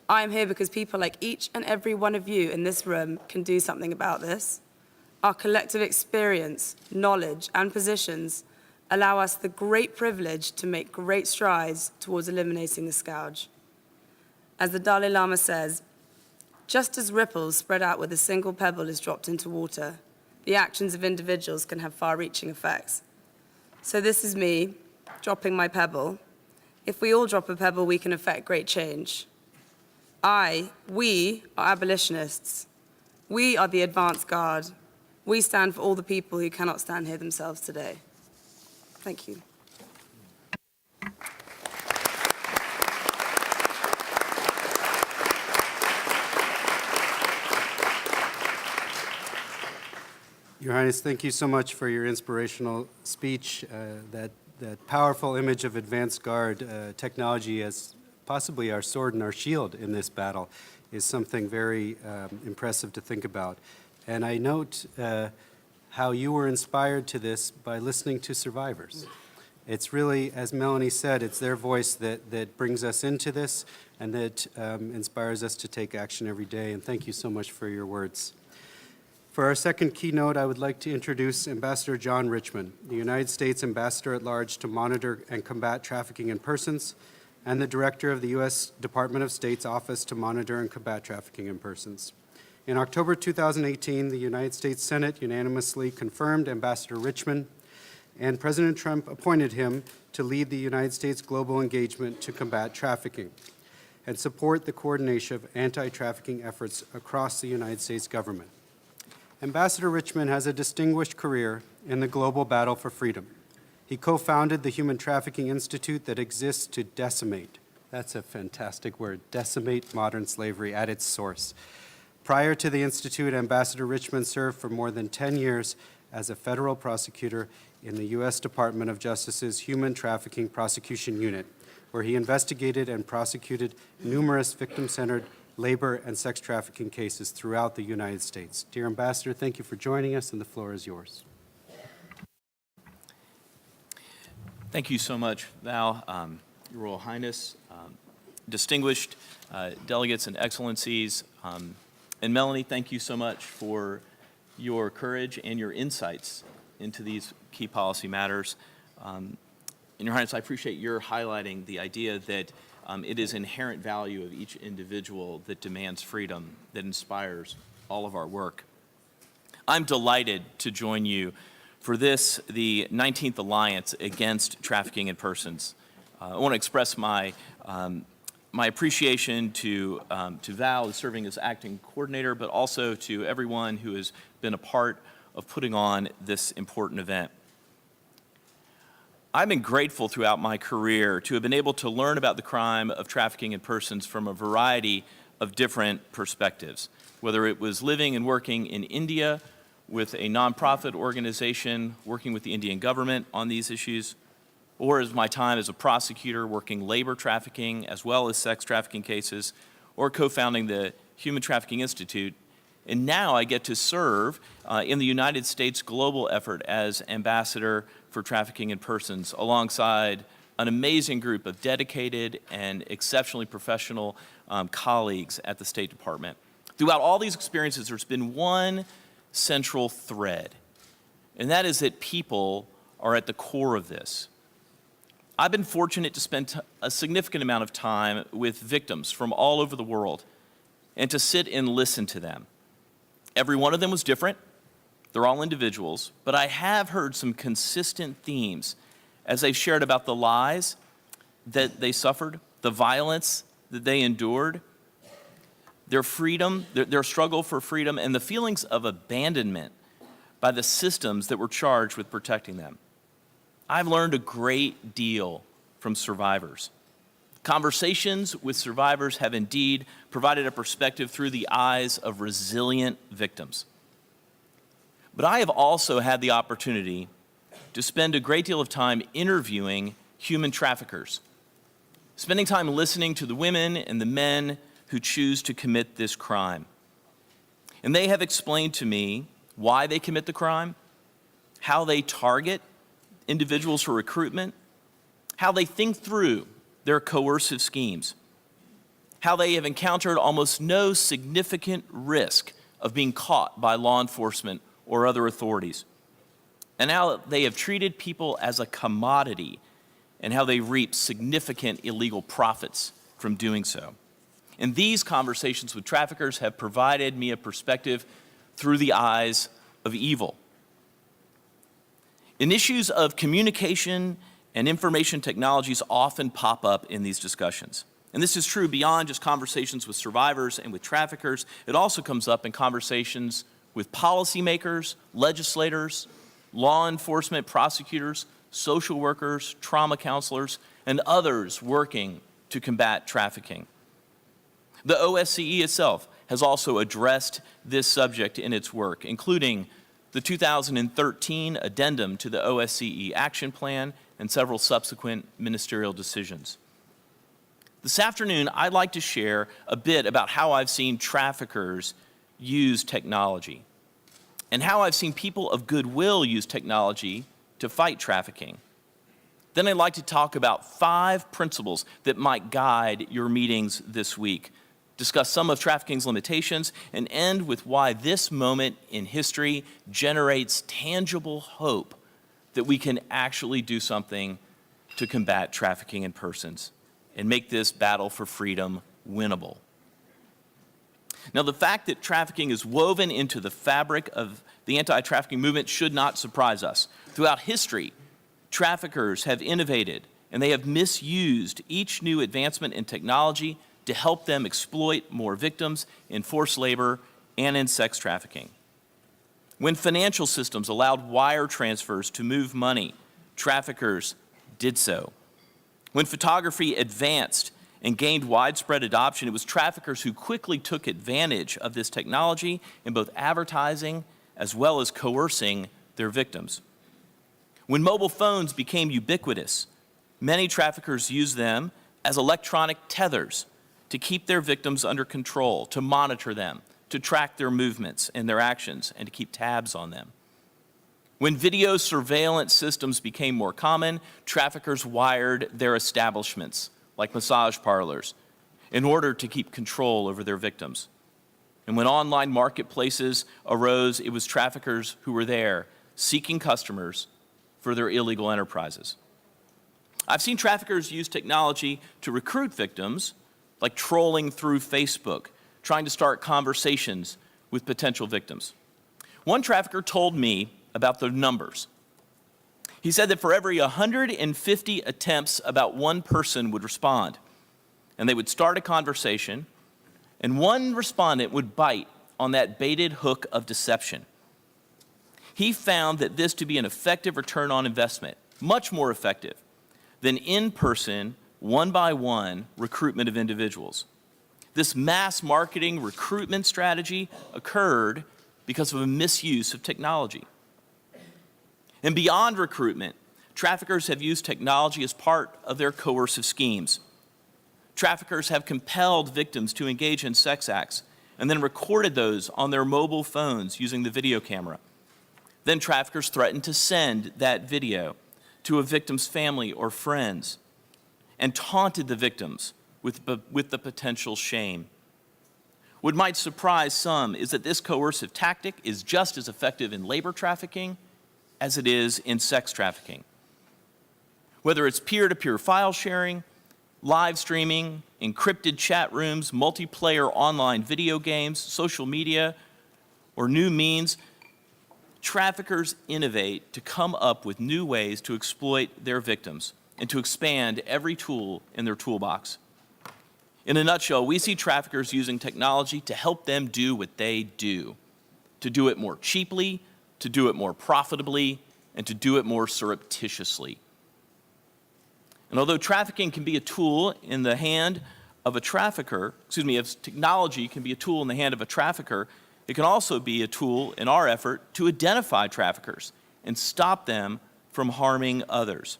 I am here because people like each and every one of you in this room can do something about this. Our collective experience, knowledge, and positions allow us the great privilege to make great strides towards eliminating the scourge. As the Dalai Lama says, just as ripples spread out where a single pebble is dropped into water, the actions of individuals can have far-reaching effects. So this is me dropping my pebble. If we all drop a pebble, we can affect great change. We are abolitionists. We are the advance guard. We stand for all the people who cannot stand here themselves today. Thank you. Your Highness, thank you so much for your inspirational speech. That powerful image of advanced guard technology as possibly our sword and our shield in this battle is something very impressive to think about. And I note how you were inspired to this by listening to survivors. It's really, as Melanie said, it's their voice that brings us into this and that inspires us to take action every day. And thank you so much for your words. For our second keynote, I would like to introduce Ambassador John Richmond, the United States Ambassador at Large to monitor and combat trafficking in persons, and the Director of the U.S. Department of State's Office to monitor and combat trafficking in persons. In October 2018, the United States Senate unanimously confirmed Ambassador Richmond, and President Trump appointed him to lead the United States global engagement to combat trafficking and support the coordination of anti-trafficking efforts across the United States government. Ambassador Richmond has a distinguished career in the global battle for freedom. He co-founded the Human Trafficking Institute that exists to decimate, that's a fantastic word, decimate modern slavery at its source. Prior to the Institute, Ambassador Richmond served for more than 10 years as a federal prosecutor in the U.S. Department of Justice's Human Trafficking Prosecution Unit, where he investigated and prosecuted numerous victim-centered labor and sex trafficking cases throughout the United States. Dear Ambassador, thank you for joining us, and the floor is yours. Thank you so much, Val, Your Royal Highness, distinguished delegates and excellencies, and Melanie, thank you so much for your courage and your insights into these key policy matters. And Your Highness, I appreciate your highlighting the idea that it is inherent value of each individual that demands freedom, that inspires all of our work. I'm delighted to join you for this, the 19th Alliance Against Trafficking in Persons. I want to express my appreciation to Val, who's serving as acting coordinator, but also to everyone who has been a part of putting on this important event. I've been grateful throughout my career to have been able to learn about the crime of trafficking in persons from a variety of different perspectives, whether it was living and working in India with a nonprofit organization working with the Indian government on these issues, or as my time as a prosecutor working labor trafficking as well as sex trafficking cases, or co-founding the Human Trafficking Institute. And now I get to serve in the United States global effort as ambassador for trafficking in persons alongside an amazing group of dedicated and exceptionally professional colleagues at the State Department. Throughout all these experiences, there's been one central thread, and that is that people are at the core of this. I've been fortunate to spend a significant amount of time with victims from all over the world and to sit and listen to them. Every one of them was different. They're all individuals, but I have heard some consistent themes as they've shared about the lies that they suffered, the violence that they endured, their freedom, their struggle for freedom, and the feelings of abandonment by the systems that were charged with protecting them. I've learned a great deal from survivors. Conversations with survivors have indeed provided a perspective through the eyes of resilient victims. But I have also had the opportunity to spend a great deal of time interviewing human traffickers, spending time listening to the women and the men who choose to commit this crime. And they have explained to me why they commit the crime, how they target individuals for recruitment, how they think through their coercive schemes, how they have encountered almost no significant risk of being caught by law enforcement or other authorities, and how they have treated people as a commodity and how they reap significant illegal profits from doing so. And these conversations with traffickers have provided me a perspective through the eyes of evil. And issues of communication and information technologies often pop up in these discussions. And this is true beyond just conversations with survivors and with traffickers. It also comes up in conversations with policymakers, legislators, law enforcement, prosecutors, social workers, trauma counselors, and others working to combat trafficking. The OSCE itself has also addressed this subject in its work, including the 2013 addendum to the OSCE Action Plan and several subsequent ministerial decisions. This afternoon, I'd like to share a bit about how I've seen traffickers use technology and how I've seen people of goodwill use technology to fight trafficking. Then I'd like to talk about 5 principles that might guide your meetings this week, discuss some of trafficking's limitations, and end with why this moment in history generates tangible hope that we can actually do something to combat trafficking in persons and make this battle for freedom winnable. Now, the fact that trafficking is woven into the fabric of the anti-trafficking movement should not surprise us. Throughout history, traffickers have innovated and they have misused each new advancement in technology to help them exploit more victims in forced labor and in sex trafficking. When financial systems allowed wire transfers to move money, traffickers did so. When photography advanced and gained widespread adoption, it was traffickers who quickly took advantage of this technology in both advertising as well as coercing their victims. When mobile phones became ubiquitous, many traffickers used them as electronic tethers to keep their victims under control, to monitor them, to track their movements and their actions, and to keep tabs on them. When video surveillance systems became more common, traffickers wired their establishments, like massage parlors, in order to keep control over their victims. And when online marketplaces arose, it was traffickers who were there seeking customers for their illegal enterprises. I've seen traffickers use technology to recruit victims, like trolling through Facebook, trying to start conversations with potential victims. One trafficker told me about the numbers. He said that for every 150 attempts, about one person would respond, and they would start a conversation, and one respondent would bite on that baited hook of deception. He found that this to be an effective return on investment, much more effective than in-person, one-by-one recruitment of individuals. This mass marketing recruitment strategy occurred because of a misuse of technology. And beyond recruitment, traffickers have used technology as part of their coercive schemes. Traffickers have compelled victims to engage in sex acts and then recorded those on their mobile phones using the video camera. Then traffickers threatened to send that video to a victim's family or friends and taunted the victims with the potential shame. What might surprise some is that this coercive tactic is just as effective in labor trafficking as it is in sex trafficking. Whether it's peer-to-peer file sharing, live streaming, encrypted chat rooms, multiplayer online video games, social media, or new means, traffickers innovate to come up with new ways to exploit their victims and to expand every tool in their toolbox. In a nutshell, we see traffickers using technology to help them do what they do, to do it more cheaply, to do it more profitably, and to do it more surreptitiously. And although trafficking can be a tool in the hand of a trafficker, if technology can be a tool in the hand of a trafficker, it can also be a tool in our effort to identify traffickers and stop them from harming others.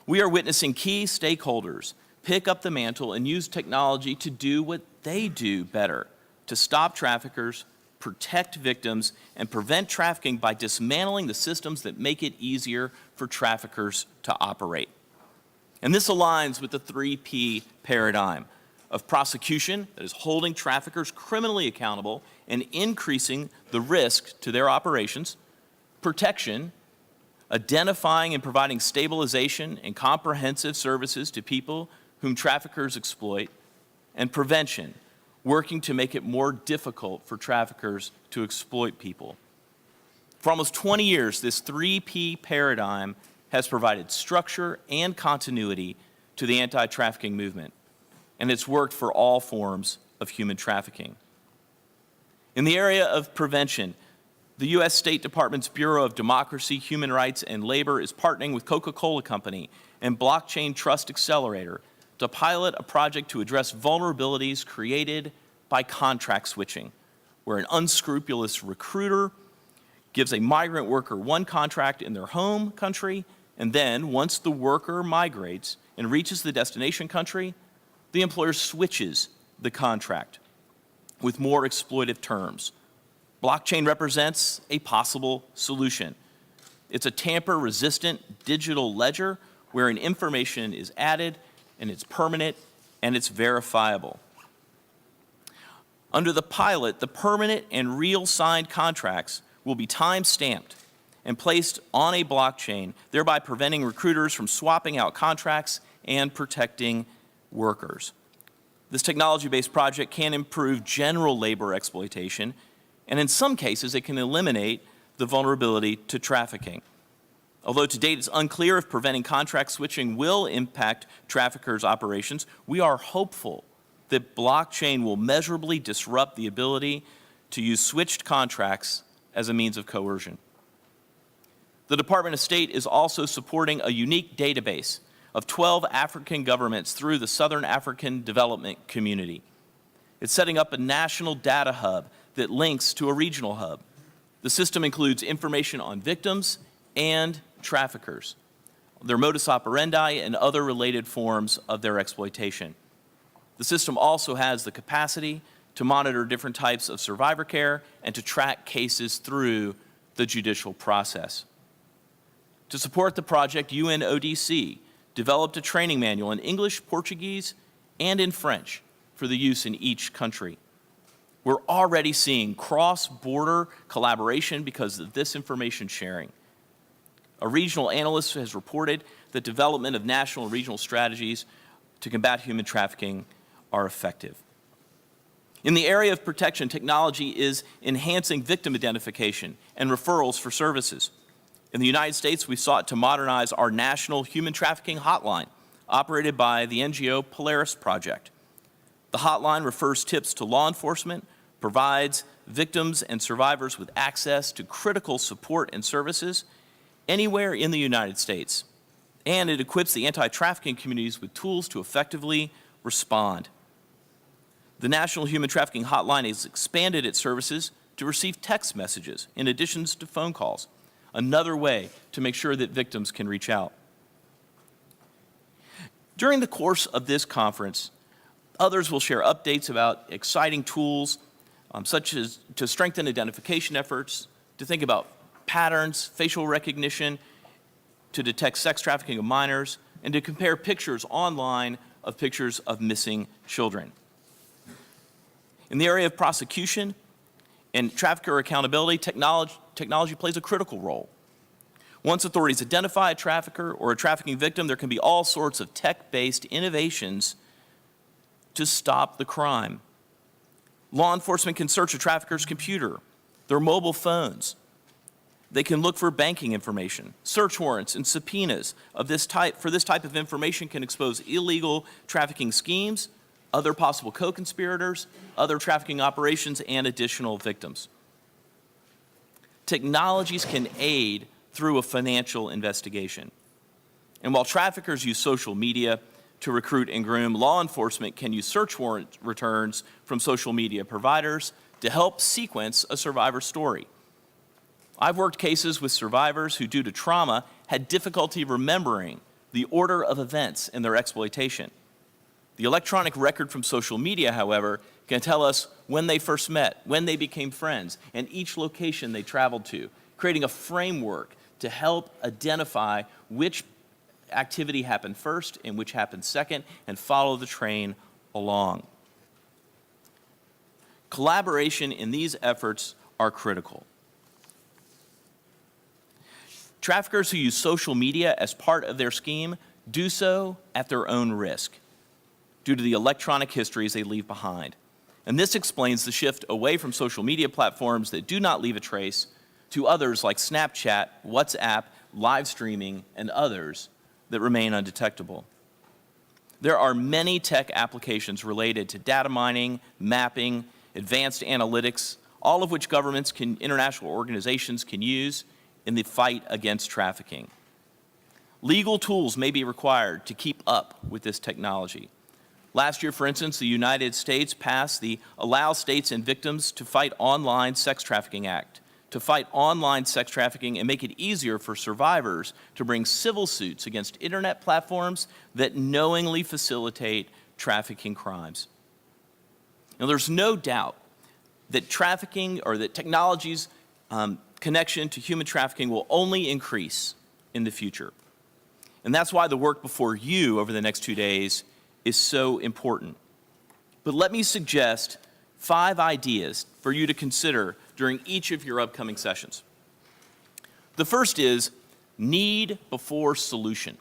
We are witnessing key stakeholders pick up the mantle and use technology to do what they do better, to stop traffickers, protect victims, and prevent trafficking by dismantling the systems that make it easier for traffickers to operate. And this aligns with the 3P paradigm of prosecution, that is holding traffickers criminally accountable and increasing the risk to their operations, protection, identifying and providing stabilization and comprehensive services to people whom traffickers exploit, and prevention, working to make it more difficult for traffickers to exploit people. For almost 20 years, this 3P paradigm has provided structure and continuity to the anti-trafficking movement, and it's worked for all forms of human trafficking. In the area of prevention, the U.S. State Department's Bureau of Democracy, Human Rights, and Labor is partnering with Coca-Cola Company and Blockchain Trust Accelerator to pilot a project to address vulnerabilities created by contract switching, where an unscrupulous recruiter gives a migrant worker one contract in their home country, and then once the worker migrates and reaches the destination country, the employer switches the contract with more exploitive terms. Blockchain represents a possible solution. It's a tamper-resistant digital ledger wherein information is added and it's permanent and it's verifiable. Under the pilot, the permanent and real signed contracts will be time-stamped and placed on a blockchain, thereby preventing recruiters from swapping out contracts and protecting workers. This technology-based project can improve general labor exploitation, and in some cases, it can eliminate the vulnerability to trafficking. Although to date it's unclear if preventing contract switching will impact traffickers' operations, we are hopeful that blockchain will measurably disrupt the ability to use switched contracts as a means of coercion. The Department of State is also supporting a unique database of 12 African governments through the Southern African Development Community. It's setting up a national data hub that links to a regional hub. The system includes information on victims and traffickers, their modus operandi, and other related forms of their exploitation. The system also has the capacity to monitor different types of survivor care and to track cases through the judicial process. To support the project, UNODC developed a training manual in English, Portuguese, and in French for the use in each country. We're already seeing cross-border collaboration because of this information sharing. A regional analyst has reported that development of national and regional strategies to combat human trafficking are effective. In the area of protection, technology is enhancing victim identification and referrals for services. In the United States, we sought to modernize our national human trafficking hotline, operated by the NGO Polaris Project. The hotline refers tips to law enforcement, provides victims and survivors with access to critical support and services anywhere in the United States, and it equips the anti-trafficking communities with tools to effectively respond. The National Human Trafficking Hotline has expanded its services to receive text messages in addition to phone calls, another way to make sure that victims can reach out. During the course of this conference, others will share updates about exciting tools, such as to strengthen identification efforts, to think about patterns, facial recognition, to detect sex trafficking of minors, and to compare pictures online of pictures of missing children. In the area of prosecution and trafficker accountability, technology plays a critical role. Once authorities identify a trafficker or a trafficking victim, there can be all sorts of tech-based innovations to stop the crime. Law enforcement can search a trafficker's computer, their mobile phones. They can look for banking information. Search warrants and subpoenas of this type of information can expose illegal trafficking schemes, other possible co-conspirators, other trafficking operations, and additional victims. Technologies can aid through a financial investigation. And while traffickers use social media to recruit and groom, law enforcement can use search warrant returns from social media providers to help sequence a survivor's story. I've worked cases with survivors who, due to trauma, had difficulty remembering the order of events in their exploitation. The electronic record from social media, however, can tell us when they first met, when they became friends, and each location they traveled to, creating a framework to help identify which activity happened first and which happened second, and follow the train along. Collaboration in these efforts are critical. Traffickers who use social media as part of their scheme do so at their own risk due to the electronic histories they leave behind. And this explains the shift away from social media platforms that do not leave a trace to others like Snapchat, WhatsApp, live streaming, and others that remain undetectable. There are many tech applications related to data mining, mapping, advanced analytics, all of which governments international organizations can use in the fight against trafficking. Legal tools may be required to keep up with this technology. Last year, for instance, the United States passed the Allow States and Victims to Fight Online Sex Trafficking Act, to fight online sex trafficking and make it easier for survivors to bring civil suits against internet platforms that knowingly facilitate trafficking crimes. Now, there's no doubt that trafficking or that technology's connection to human trafficking will only increase in the future. And that's why the work before you over the next 2 days is so important. But let me suggest 5 ideas for you to consider during each of your upcoming sessions. The first is need before solution.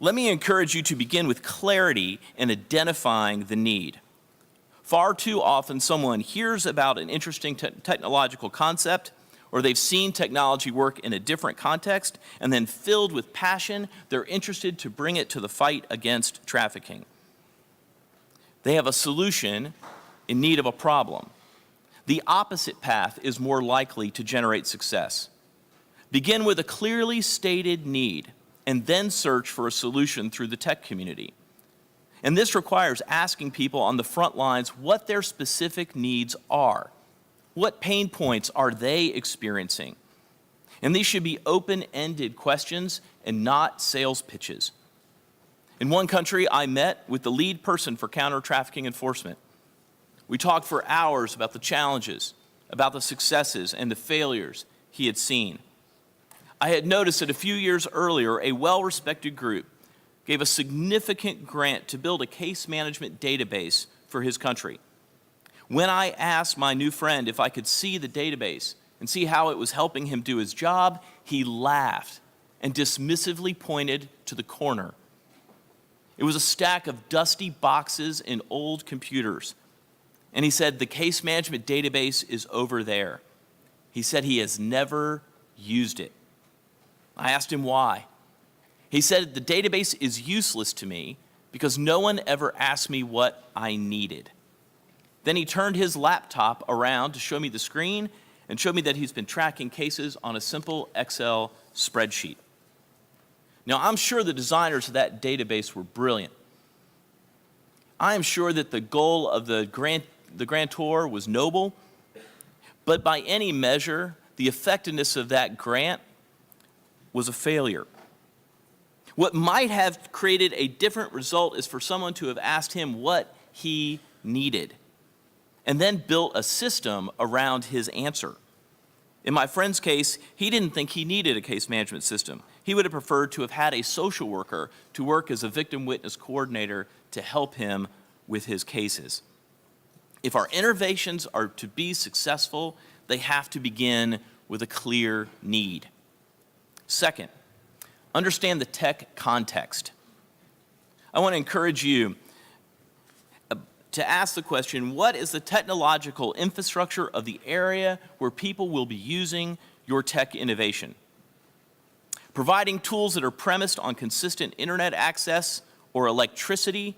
Let me encourage you to begin with clarity in identifying the need. Far too often, someone hears about an interesting technological concept, or they've seen technology work in a different context, and then filled with passion, they're interested to bring it to the fight against trafficking. They have a solution in need of a problem. The opposite path is more likely to generate success. Begin with a clearly stated need, and then search for a solution through the tech community. And this requires asking people on the front lines what their specific needs are. What pain points are they experiencing? And these should be open-ended questions and not sales pitches. In one country, I met with the lead person for counter-trafficking enforcement. We talked for hours about the challenges, about the successes and the failures he had seen. I had noticed that a few years earlier, a well-respected group gave a significant grant to build a case management database for his country. When I asked my new friend if I could see the database, and see how it was helping him do his job, he laughed and dismissively pointed to the corner. It was a stack of dusty boxes and old computers. And he said, the case management database is over there. He said he has never used it. I asked him why. He said, the database is useless to me because no one ever asked me what I needed. Then he turned his laptop around to show me the screen and showed me that he's been tracking cases on a simple Excel spreadsheet. Now, I'm sure the designers of that database were brilliant. I am sure that the goal of the grantor was noble, but by any measure, the effectiveness of that grant was a failure. What might have created a different result is for someone to have asked him what he needed, and then built a system around his answer. In my friend's case, he didn't think he needed a case management system. He would have preferred to have had a social worker to work as a victim witness coordinator to help him with his cases. If our innovations are to be successful, they have to begin with a clear need. Second, understand the tech context. I want to encourage you to ask the question, what is the technological infrastructure of the area where people will be using your tech innovation? Providing tools that are premised on consistent internet access or electricity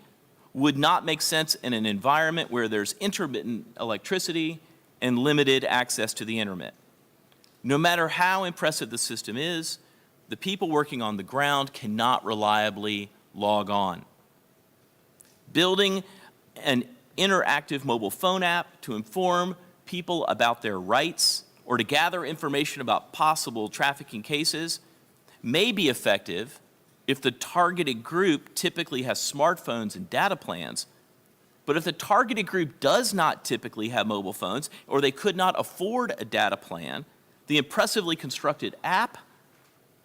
would not make sense in an environment where there's intermittent electricity and limited access to the internet. No matter how impressive the system is, the people working on the ground cannot reliably log on. Building an interactive mobile phone app to inform people about their rights or to gather information about possible trafficking cases may be effective if the targeted group typically has smartphones and data plans, but if the targeted group does not typically have mobile phones or they could not afford a data plan, the impressively constructed app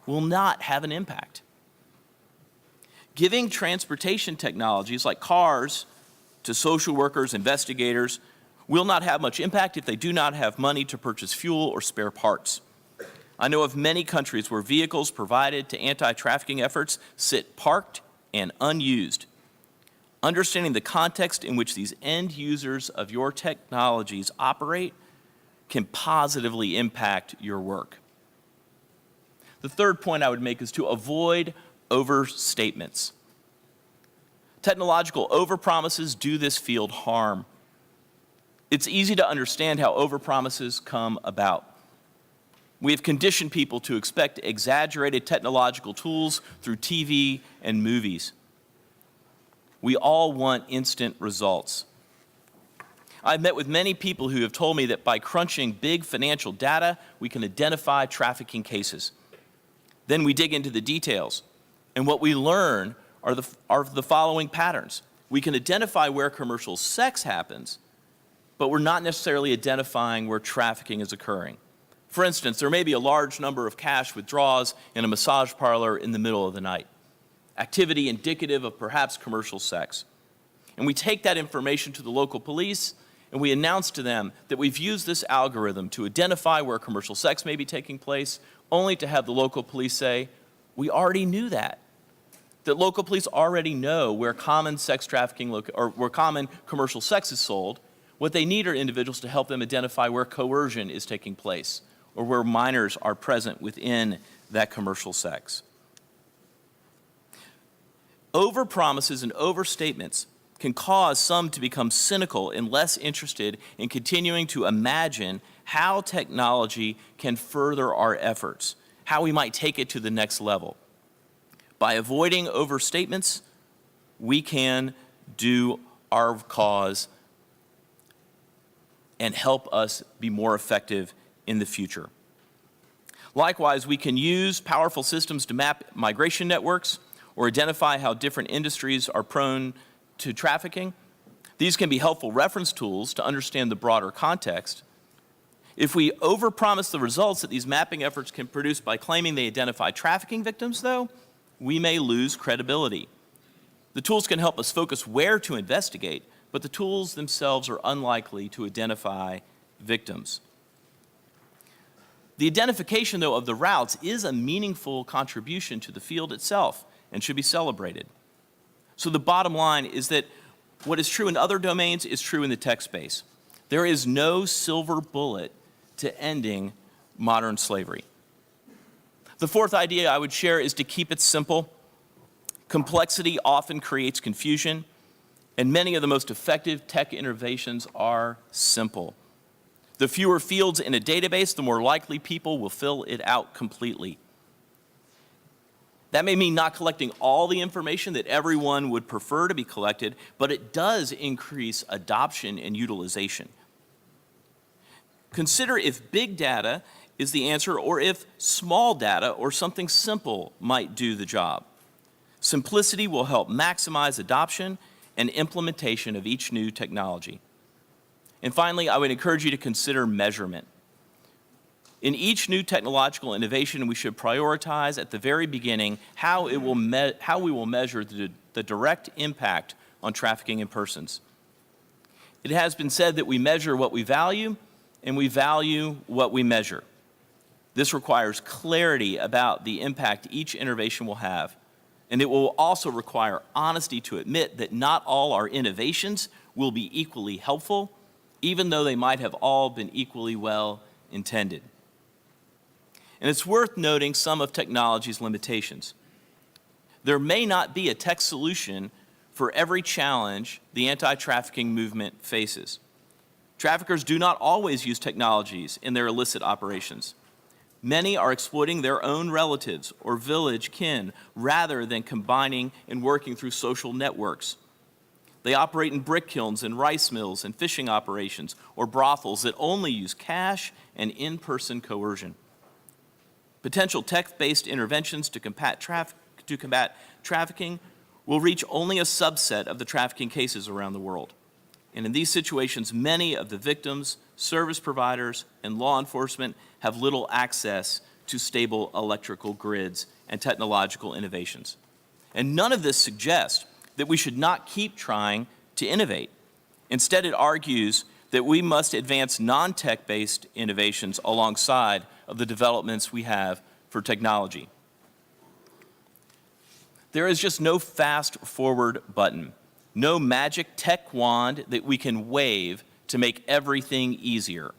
will not have an impact. Giving transportation technologies like cars to social workers, investigators, will not have much impact if they do not have money to purchase fuel or spare parts. I know of many countries where vehicles provided to anti-trafficking efforts sit parked and unused. Understanding the context in which these end users of your technologies operate can positively impact your work. The third point I would make is to avoid overstatements. Technological overpromises do this field harm. It's easy to understand how overpromises come about. We have conditioned people to expect exaggerated technological tools through TV and movies. We all want instant results. I've met with many people who have told me that by crunching big financial data, we can identify trafficking cases. Then we dig into the details, and what we learn are the following patterns. We can identify where commercial sex happens, but we're not necessarily identifying where trafficking is occurring. For instance, there may be a large number of cash withdrawals in a massage parlor in the middle of the night, activity indicative of perhaps commercial sex. And we take that information to the local police and we announce to them that we've used this algorithm to identify where commercial sex may be taking place, only to have the local police say, we already knew that local police already know where common sex trafficking or where common commercial sex is sold. What they need are individuals to help them identify where coercion is taking place or where minors are present within that commercial sex. Overpromises and overstatements can cause some to become cynical and less interested in continuing to imagine how technology can further our efforts, how we might take it to the next level. By avoiding overstatements, we can do our cause and help us be more effective in the future. Likewise, we can use powerful systems to map migration networks or identify how different industries are prone to trafficking. These can be helpful reference tools to understand the broader context. If we overpromise the results that these mapping efforts can produce by claiming they identify trafficking victims, though, we may lose credibility. The tools can help us focus where to investigate, but the tools themselves are unlikely to identify victims. The identification, though, of the routes is a meaningful contribution to the field itself and should be celebrated. So the bottom line is that what is true in other domains is true in the tech space. There is no silver bullet to ending modern slavery. The fourth idea I would share is to keep it simple. Complexity often creates confusion, and many of the most effective tech innovations are simple. The fewer fields in a database, the more likely people will fill it out completely. That may mean not collecting all the information that everyone would prefer to be collected, but it does increase adoption and utilization. Consider if big data is the answer or if small data or something simple might do the job. Simplicity will help maximize adoption and implementation of each new technology. And finally, I would encourage you to consider measurement. In each new technological innovation, we should prioritize at the very beginning how we will measure the direct impact on trafficking in persons. It has been said that we measure what we value, and we value what we measure. This requires clarity about the impact each innovation will have, and it will also require honesty to admit that not all our innovations will be equally helpful, even though they might have all been equally well intended. And it's worth noting some of technology's limitations. There may not be a tech solution for every challenge the anti-trafficking movement faces. Traffickers do not always use technologies in their illicit operations. Many are exploiting their own relatives or village kin rather than combining and working through social networks. They operate in brick kilns and rice mills and fishing operations or brothels that only use cash and in-person coercion. Potential tech-based interventions to combat trafficking will reach only a subset of the trafficking cases around the world. And in these situations, many of the victims, service providers, and law enforcement have little access to stable electrical grids and technological innovations. And none of this suggests that we should not keep trying to innovate. Instead, it argues that we must advance non-tech-based innovations alongside of the developments we have for technology. There is just no fast-forward button, no magic tech wand that we can wave to make everything easier.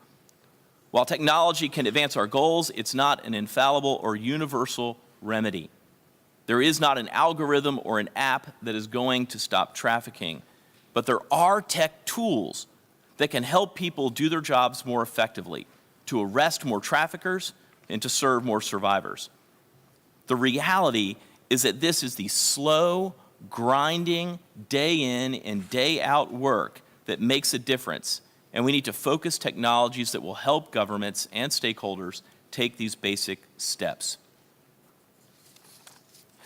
While technology can advance our goals, it's not an infallible or universal remedy. There is not an algorithm or an app that is going to stop trafficking, but there are tech tools that can help people do their jobs more effectively, to arrest more traffickers and to serve more survivors. The reality is that this is the slow, grinding, day in and day out work that makes a difference, and we need to focus technologies that will help governments and stakeholders take these basic steps.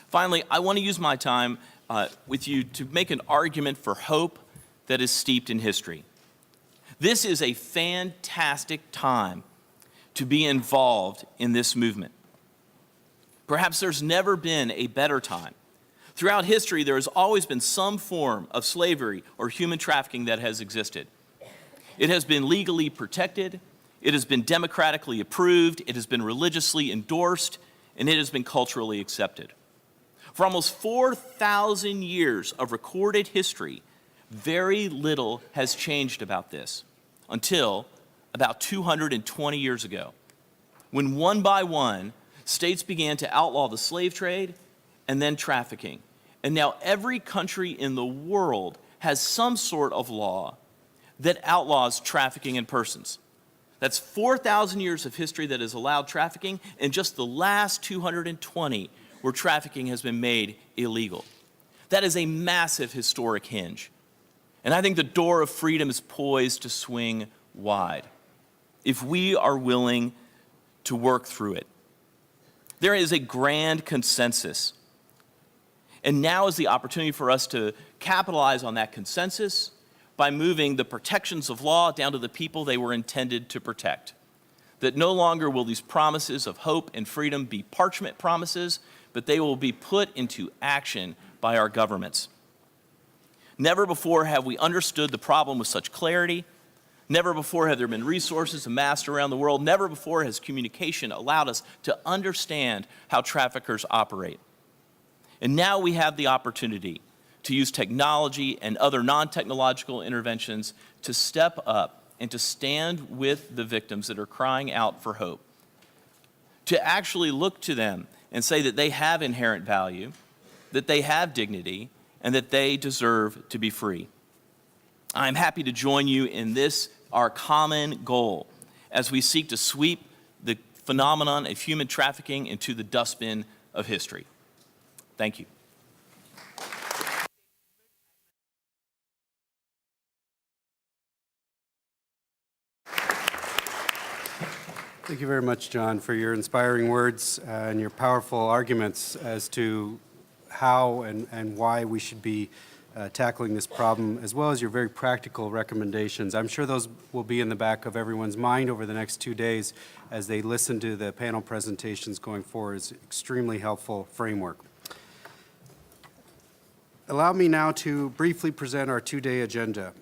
Finally, I want to use my time with you to make an argument for hope that is steeped in history. This is a fantastic time to be involved in this movement. Perhaps there's never been a better time. Throughout history, there has always been some form of slavery or human trafficking that has existed. It has been legally protected, it has been democratically approved, it has been religiously endorsed, and it has been culturally accepted. For almost 4,000 years of recorded history, very little has changed about this until about 220 years ago, when one by one, states began to outlaw the slave trade and then trafficking. And now every country in the world has some sort of law that outlaws trafficking in persons. That's 4,000 years of history that has allowed trafficking, and just the last 220 where trafficking has been made illegal. That is a massive historic hinge. And I think the door of freedom is poised to swing wide if we are willing to work through it. There is a grand consensus. And now is the opportunity for us to capitalize on that consensus by moving the protections of law down to the people they were intended to protect. That no longer will these promises of hope and freedom be parchment promises, but they will be put into action by our governments. Never before have we understood the problem with such clarity, Never before have there been resources amassed around the world. Never before has communication allowed us to understand how traffickers operate. And now we have the opportunity to use technology and other non-technological interventions to step up and to stand with the victims that are crying out for hope. To actually look to them and say that they have inherent value, that they have dignity, and that they deserve to be free. I'm happy to join you in this, our common goal, as we seek to sweep the phenomenon of human trafficking into the dustbin of history. Thank you. Thank you very much, John, for your inspiring words and your powerful arguments as to how and why we should be tackling this problem, as well as your very practical recommendations. I'm sure those will be in the back of everyone's mind over the next 2 days as they listen to the panel presentations going forward. It's an extremely helpful framework. Allow me now to briefly present our 2-day agenda.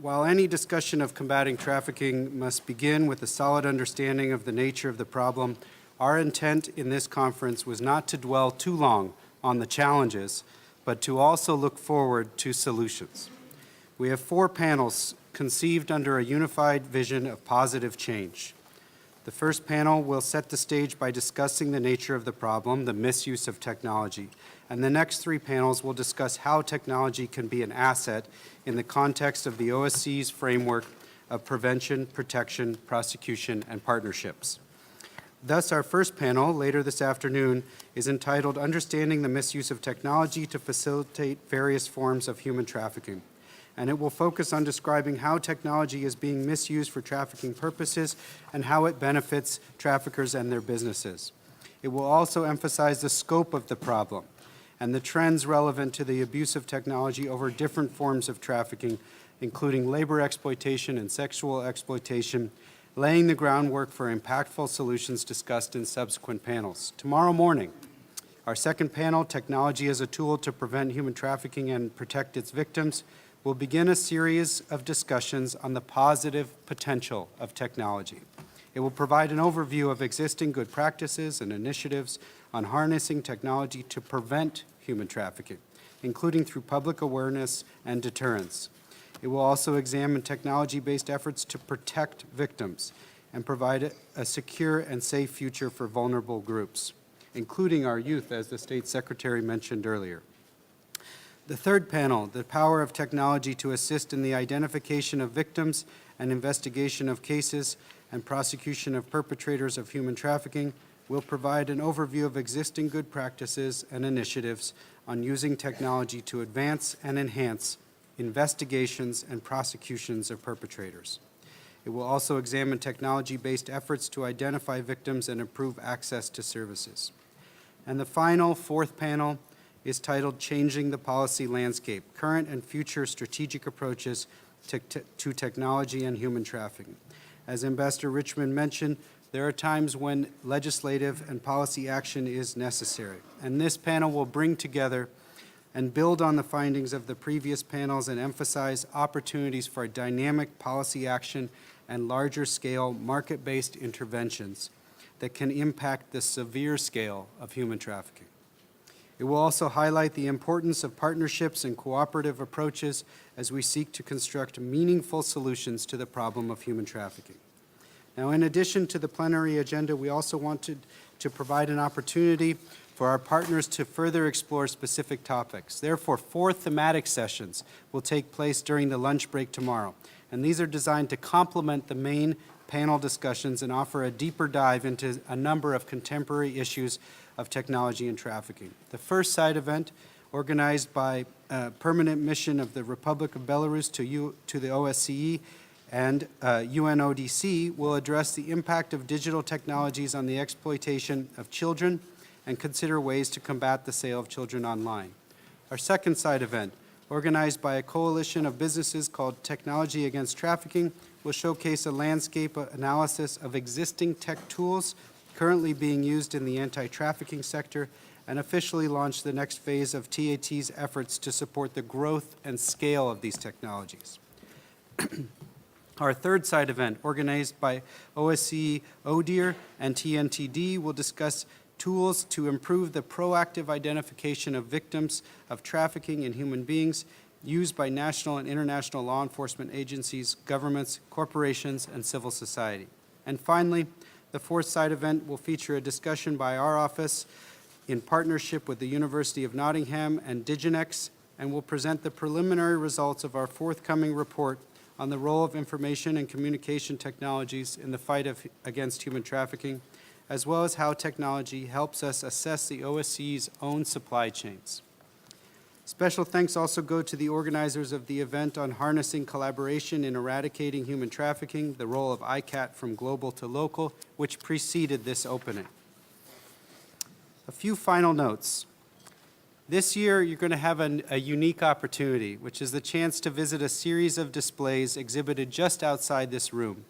While any discussion of combating trafficking must begin with a solid understanding of the nature of the problem, our intent in this conference was not to dwell too long on the challenges, but to also look forward to solutions. We have 4 panels conceived under a unified vision of positive change. The first panel will set the stage by discussing the nature of the problem, the misuse of technology. And the next 3 panels will discuss how technology can be an asset in the context of the OSCE's framework of prevention, protection, prosecution, and partnerships. Thus, our first panel, later this afternoon, is entitled Understanding the Misuse of Technology to Facilitate Various Forms of Human Trafficking. And it will focus on describing how technology is being misused for trafficking purposes and how it benefits traffickers and their businesses. It will also emphasize the scope of the problem and the trends relevant to the abuse of technology over different forms of trafficking, including labor exploitation and sexual exploitation, laying the groundwork for impactful solutions discussed in subsequent panels. Tomorrow morning, our second panel, Technology as a Tool to Prevent Human Trafficking and Protect Its Victims, will begin a series of discussions on the positive potential of technology. It will provide an overview of existing good practices and initiatives on harnessing technology to prevent human trafficking, including through public awareness and deterrence. It will also examine technology-based efforts to protect victims and provide a secure and safe future for vulnerable groups, including our youth, as the State Secretary mentioned earlier. The third panel, The Power of Technology to Assist in the Identification of Victims and Investigation of Cases and Prosecution of Perpetrators of Human Trafficking, will provide an overview of existing good practices and initiatives on using technology to advance and enhance investigations and prosecutions of perpetrators. It will also examine technology-based efforts to identify victims and improve access to services. And the final, fourth panel is titled Changing the Policy Landscape, Current and Future Strategic Approaches to Technology and Human Trafficking. As Ambassador Richmond mentioned, there are times when legislative and policy action is necessary, and this panel will bring together and build on the findings of the previous panels and emphasize opportunities for dynamic policy action and larger-scale market-based interventions that can impact the severe scale of human trafficking. It will also highlight the importance of partnerships and cooperative approaches as we seek to construct meaningful solutions to the problem of human trafficking. Now, in addition to the plenary agenda, we also wanted to provide an opportunity for our partners to further explore specific topics. Therefore, 4 thematic sessions will take place during the lunch break tomorrow, and these are designed to complement the main panel discussions and offer a deeper dive into a number of contemporary issues of technology and trafficking. The first side event, organized by a permanent mission of the Republic of Belarus to the OSCE and UNODC, will address the impact of digital technologies on the exploitation of children and consider ways to combat the sale of children online. Our second side event, organized by a coalition of businesses called Technology Against Trafficking, will showcase a landscape analysis of existing tech tools currently being used in the anti-trafficking sector and officially launch the next phase of TAT's efforts to support the growth and scale of these technologies. Our third side event, organized by OSCE, ODIHR, and TNTD, will discuss tools to improve the proactive identification of victims of trafficking in human beings used by national and international law enforcement agencies, governments, corporations, and civil society. And finally, the fourth side event will feature a discussion by our office in partnership with the University of Nottingham and Diginex, and will present the preliminary results of our forthcoming report on the role of information and communication technologies in the fight against human trafficking, as well as how technology helps us assess the OSCE's own supply chains. Special thanks also go to the organizers of the event on harnessing collaboration in eradicating human trafficking, the role of ICAT from global to local, which preceded this opening. A few final notes. This year, you're going to have a unique opportunity, which is the chance to visit a series of displays exhibited just outside this room.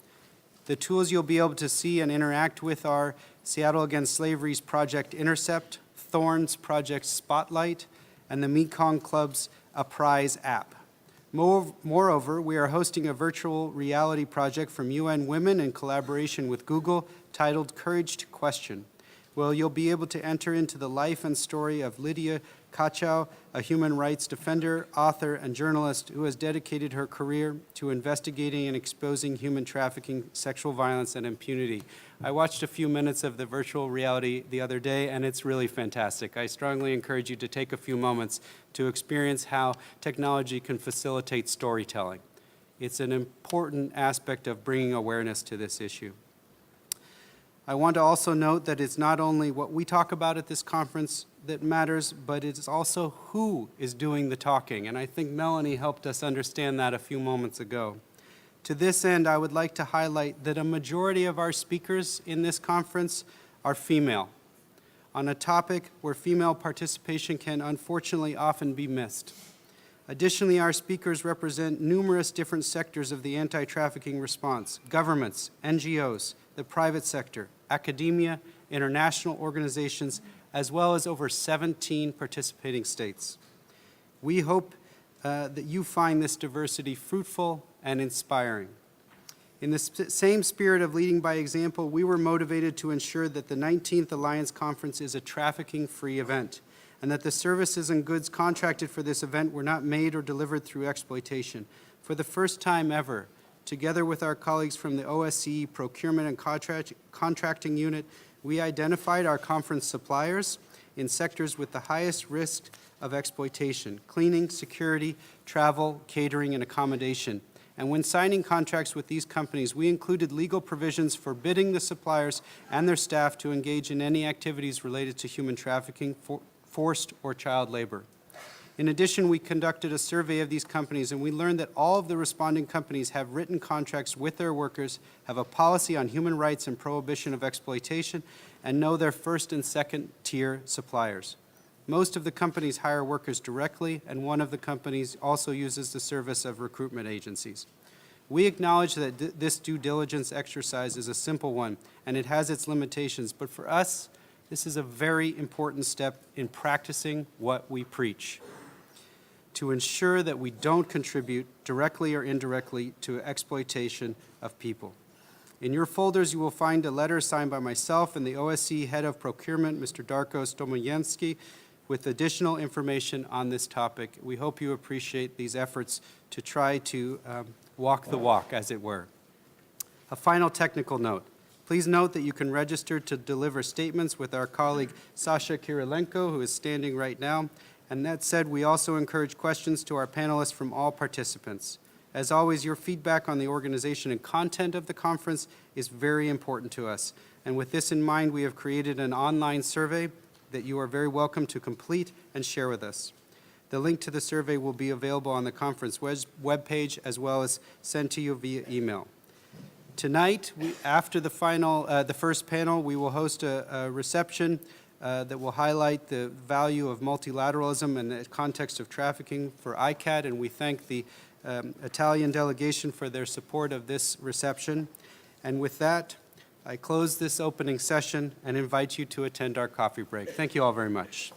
The tools you'll be able to see and interact with are Seattle Against Slavery's Project Intercept, Thorn's Project Spotlight, and the Mekong Club's Apprise app. Moreover, we are hosting a virtual reality project from UN Women in collaboration with Google titled Courage to Question, where you'll be able to enter into the life and story of Lydia Kachow, a human rights defender, author, and journalist who has dedicated her career to investigating and exposing human trafficking, sexual violence, and impunity. I watched a few minutes of the virtual reality the other day, and it's really fantastic. I strongly encourage you to take a few moments to experience how technology can facilitate storytelling. It's an important aspect of bringing awareness to this issue. I want to also note that it's not only what we talk about at this conference that matters, but it's also who is doing the talking, and I think Melanie helped us understand that a few moments ago. To this end, I would like to highlight that a majority of our speakers in this conference are female, on a topic where female participation can unfortunately often be missed. Additionally, our speakers represent numerous different sectors of the anti-trafficking response: governments, NGOs, the private sector, academia, international organizations, as well as over 17 participating states. We hope that you find this diversity fruitful and inspiring. In the same spirit of leading by example, we were motivated to ensure that the 19th Alliance Conference is a trafficking-free event, and that the services and goods contracted for this event were not made or delivered through exploitation. For the first time ever, together with our colleagues from the OSCE Procurement and Contracting Unit, we identified our conference suppliers in sectors with the highest risk of exploitation: cleaning, security, travel, catering, and accommodation. And when signing contracts with these companies, we included legal provisions forbidding the suppliers and their staff to engage in any activities related to human trafficking, forced or child labor. In addition, we conducted a survey of these companies, and we learned that all of the responding companies have written contracts with their workers, have a policy on human rights and prohibition of exploitation, and know their first and second tier suppliers. Most of the companies hire workers directly, and one of the companies also uses the service of recruitment agencies. We acknowledge that this due diligence exercise is a simple one, and it has its limitations, but for us, this is a very important step in practicing what we preach, to ensure that we don't contribute directly or indirectly to exploitation of people. In your folders, you will find a letter signed by myself and the OSCE Head of Procurement, Mr. Darko Stomojenski, with additional information on this topic. We hope you appreciate these efforts to try to walk the walk, as it were. A final technical note. Please note that you can register to deliver statements with our colleague Sasha Kirilenko, who is standing right now. And that said, we also encourage questions to our panelists from all participants. As always, your feedback on the organization and content of the conference is very important to us. And with this in mind, we have created an online survey that you are very welcome to complete and share with us. The link to the survey will be available on the conference webpage, as well as sent to you via email. Tonight, after the first panel, we will host a reception that will highlight the value of multilateralism in the context of trafficking for ICAT, and we thank the Italian delegation for their support of this reception. And with that, I close this opening session and invite you to attend our coffee break. Thank you all very much.